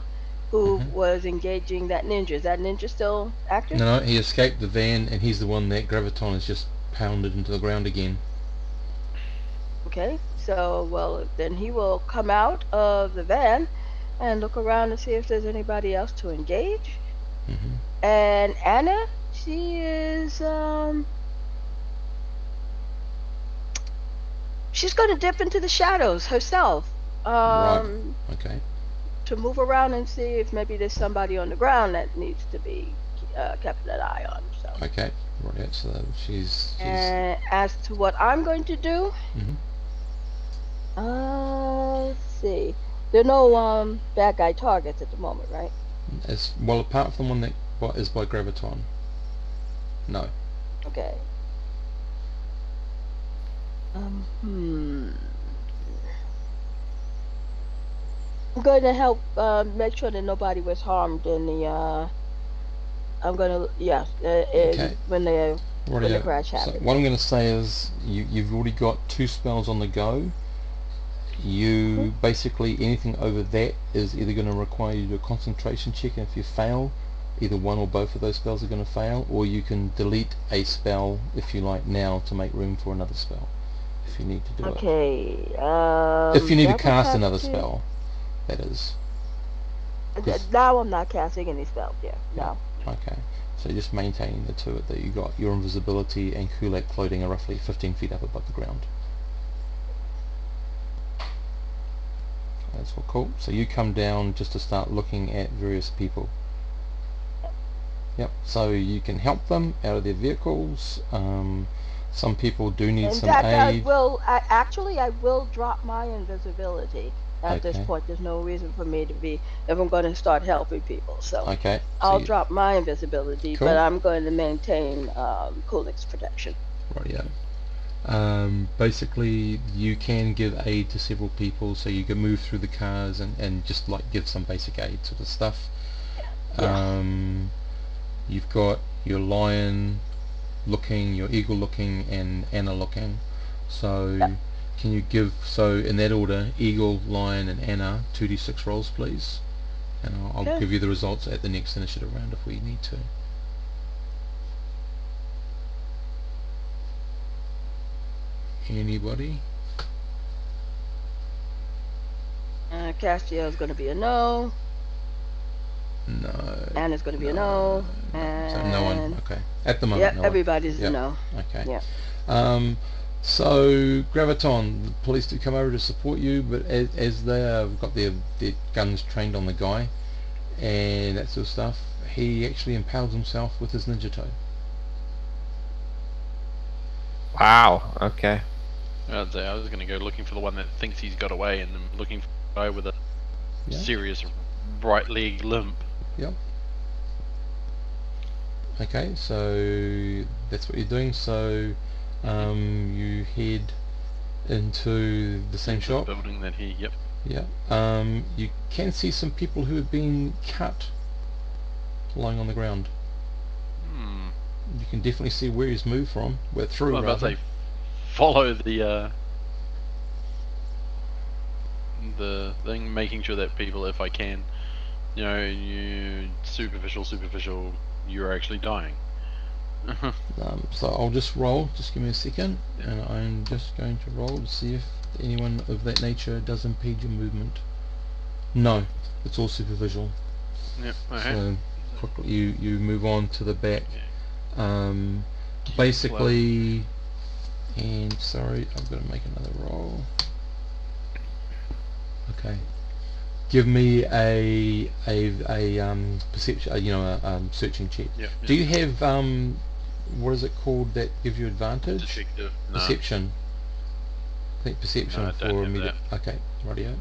who Mhm. was engaging that ninja. Is that ninja still active? No, he escaped the van, and he's the one that Graviton has just pounded into the ground again. Okay, so, well, then he will come out of the van and look around to see if there's anybody else to engage. Mm-hmm. And Anna, she is, she's going to dip into the shadows herself. Right. Okay. To move around and see if maybe there's somebody on the ground that needs to be kept an eye on. So. Okay. Right. So she's. And as to what I'm going to do, Mm-hmm. Let's see. There are no bad guy targets at the moment, right? As well, apart from the one that is by Graviton. No. Okay. I'm going to help make sure that nobody was harmed in the. I'm going to Okay. when the crash So happened. what I'm going to say is you've already got 2 spells on the go. You basically anything over that is either going to require you to do a concentration check, and if you fail, either one or both of those spells are going to fail, or you can delete a spell if you like now to make room for another spell if you need to do it. Okay. If you need to that would cast have another to- spell, that is. Now I'm not casting any spells. Yeah. No. Okay. So just maintaining the two that you got. Your invisibility and Kulak floating are roughly 15 feet up above the ground. That's all cool. So you come down just to start looking at various people. Yep. So you can help them out of their vehicles. Some people do need In some fact, aid. I will drop my invisibility at this Okay. point. There's no reason for me to be if I'm going to start helping people. So Okay. I'll drop my invisibility, Cool. but I'm going to maintain Kulik's protection. Rightio. Basically, you can give aid to several people, so you can move through the cars and just like give some basic aid sort of stuff. Yeah. You've got your lion looking, your eagle looking, and Anna looking. So Yep. can you give, so in that order, eagle, lion, and Anna, 2d6 rolls please, and I'll Okay. give you the results at the next initiative round if we need to. Anybody? Castiel is going to be a no. No. And it's going to be a no. no. And So no one. Okay. At the moment, yeah, no one. everybody's Yep. a no. Okay. Yeah. So Graviton, the police do come over to support you, but as they've got their guns trained on the guy and that sort of stuff, he actually impales himself with his ninja toe. Wow. Okay. I'd say I was going to go looking for the one that thinks he's got away, and then looking for the guy with a Yeah. serious right leg limp. Yep. Okay, so that's what you're doing. So you head into the same Into shop. the building that he. Yep. Yeah. You can see some people who have been cut lying on the ground. Hmm. You can definitely see where he's moved from. Where through, Well, I'm about to rather. say, follow the thing, making sure that people, if I can, you superficial, you're actually dying. So I'll just roll. Just give me a second, and I'm just going to roll to see if anyone of that nature does impede your movement. No, it's all superficial. Yep. Okay. So quickly you move on to the back. Yeah. Basically, and sorry, I've got to make another roll. Okay, give me a perception, searching check. Yep. Do you have what is it called that gives you advantage? Detective. No. Perception. I think perception No, I for don't have immediate. that. Okay, rightio.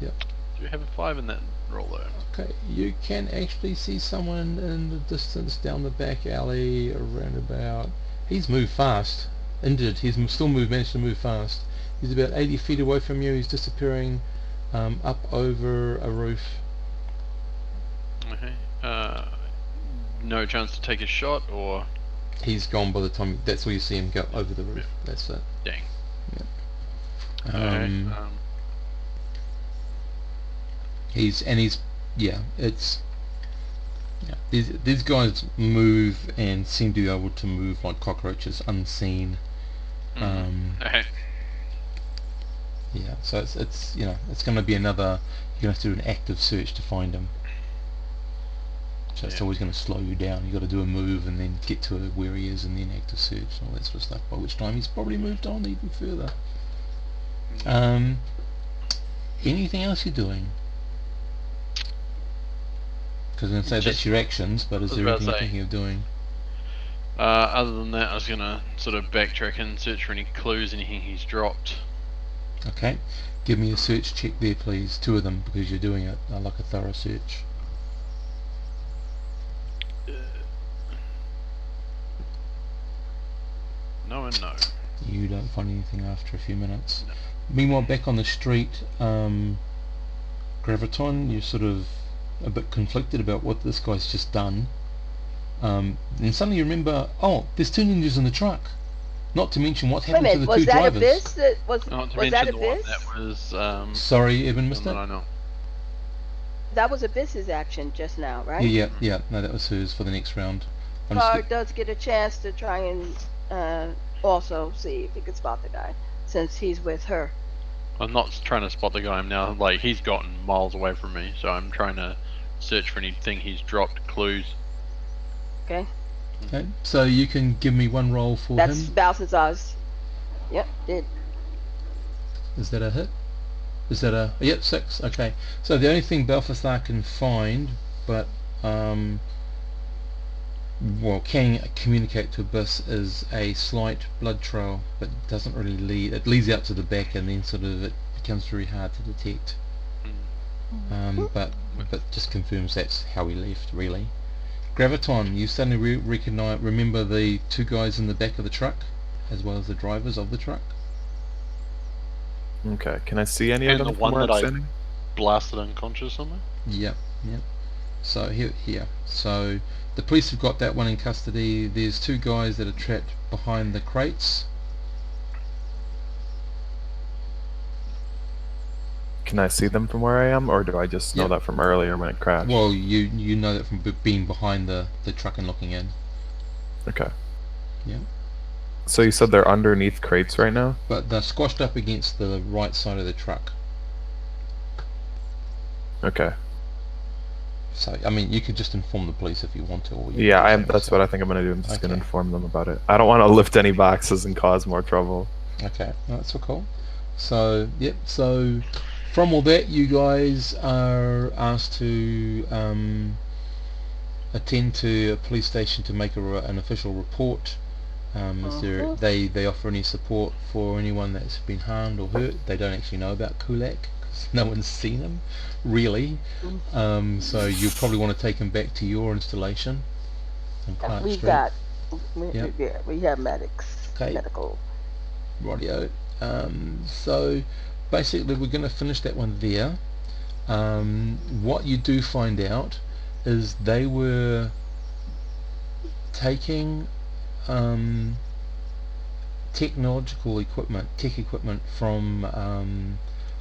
Yep. Do you have a 5 in that roll though? Okay, you can actually see someone in the distance down the back alley around about. He's moved fast. Indeed, he's still managed to move fast. He's about 80 feet away from you. He's disappearing up over a roof. Okay. No chance to take a shot, or He's gone by the time. That's where you see him go over the roof. Yep. That's it. dang. Um, Okay. He's it's these guys move and seem to be able to move like cockroaches unseen. Okay. Yeah, so it's it's going to be another. You're going to have to do an active search to find him. So it's Yeah. always going to slow you down. You got to do a move and then get to where he is and then active search and all that sort of stuff. By which time he's probably moved on even further. Anything else you're doing? Because I'm going to say that's Just- your actions, but is I was there about to anything you're say. thinking of doing? Other than that, I was gonna sort of backtrack and search for any clues, anything he's dropped. Okay, give me a search check there, please. 2 of them, because you're doing it. I like a thorough search. No and no. You don't find anything after a few minutes. No. Meanwhile, back on the street, Graviton, you're sort of a bit conflicted about what this guy's just done. And suddenly you remember, oh, there's 2 ninjas in the truck. Not to mention what Wait a happened to minute, the was 2 that drivers. Abyss? Was Not to was mention that the one Abyss? that was Sorry, Evan, one missed that it? I know. That was Abyss's action just now, right? Yeah. No, that was hers for the next round. I'm just Card does get a chance to try and also see if he can spot the guy, since he's with her. I'm not trying to spot the guy. I'm now like he's gotten miles away from me, so I'm trying to search for anything he's dropped, clues. Okay, Okay, so you can give me 1 roll for that's him. Balthazar's. Yep, did. Is that a hit? Is that a... Yep, 6. Okay. So the only thing Balthazar can find, but can communicate to Abyss, is a slight blood trail, but doesn't really lead. It leads out to the back, and then sort of it becomes very hard to detect. But just confirms that's how he left, really. Graviton, you suddenly remember the 2 guys in the back of the truck, as well as the drivers of the truck. Okay. Can I see any of And them the from one where that I'm I standing? blasted unconscious somewhere. Yep. So here. So the police have got that one in custody. There's 2 guys that are trapped behind the crates. Can I see them from where I am, or do I just know Yep. that from earlier when it crashed? Well, you know that from being behind the truck and looking in. Okay. Yeah. So you said they're underneath crates right now? But they're squashed up against the right side of the truck. Okay. So, I mean, you could just inform the police if you want to. Or you Yeah, can do so that's what I yourself. think I'm gonna do. I'm just gonna Okay. inform them about it. I don't want to lift any boxes and cause more trouble. Okay, no, that's all cool. So, yep, so from all that, you guys are asked to attend to a police station to make an official report. Is there, they offer any support for anyone that's been harmed or hurt? They don't actually know about Kulak because no one's seen him, really. So you'll probably want to take him back to your installation on Clark We've Street. got, Yep. yeah, we have medics, Okay. medical. Rightio. So basically we're going to finish that one there. What you do find out is they were taking tech equipment from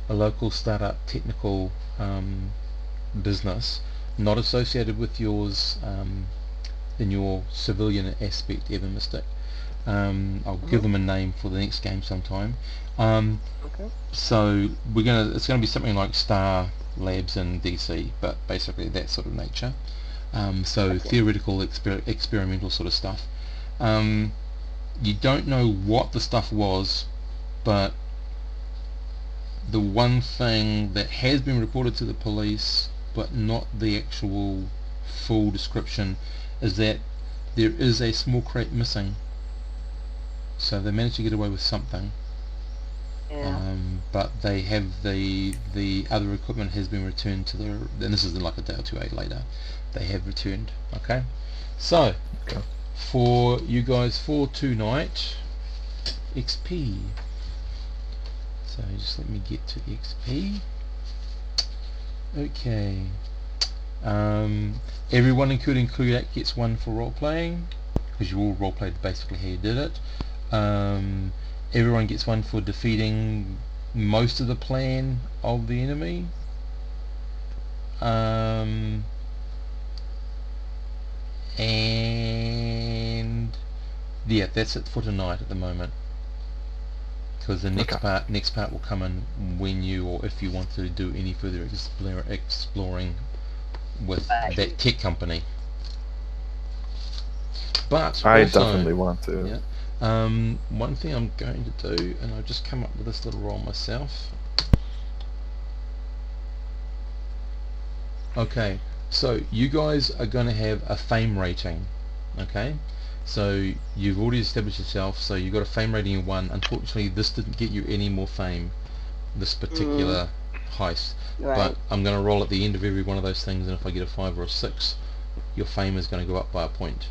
a local startup technical business, not associated with yours in your civilian aspect, Evan Mystic. I'll give them a name for the next game sometime. Okay. So it's gonna be something like Star Labs in DC, but basically that sort of nature. So Okay. theoretical, experimental sort of stuff. You don't know what the stuff was, but the one thing that has been reported to the police, but not the actual full description, is that there is a small crate missing. So they managed to get away with something. Yeah. But they have the other equipment has been returned to their, and this is like a day or two later, they have returned. Okay, so Okay. for you guys for tonight, XP. So just let me get to XP. Okay. Everyone, including Kuyak, gets one for role playing because you all role played basically how you did it. Everyone gets one for defeating most of the plan of the enemy. And yeah, that's it for tonight at the moment. Because the next part will come in when you or if you want to do any further exploring with that tech company. But I also, definitely want to. yeah. One thing I'm going to do, and I've just come up with this little roll myself. Okay, so you guys are going to have a fame rating. Okay, so you've already established yourself, so you've got a fame rating of 1. Unfortunately, this didn't get you any more fame, this particular heist. Right. But I'm going to roll at the end of every one of those things, and if I get a 5 or a 6, your fame is going to go up by a point.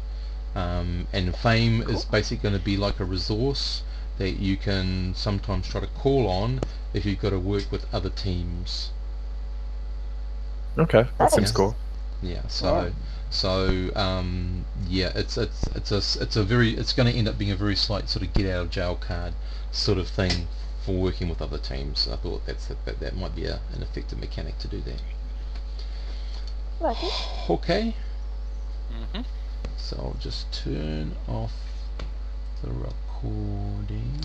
And fame is basically going to be like a resource that you can sometimes try to call on if you've got to work with other teams. Okay, that seems cool. Yeah. So yeah, it's going to end up being a very slight sort of get out of jail card sort of thing for working with other teams. I thought that might be an effective mechanic to do that. Okay. Mm-hmm. So I'll just turn off the recording.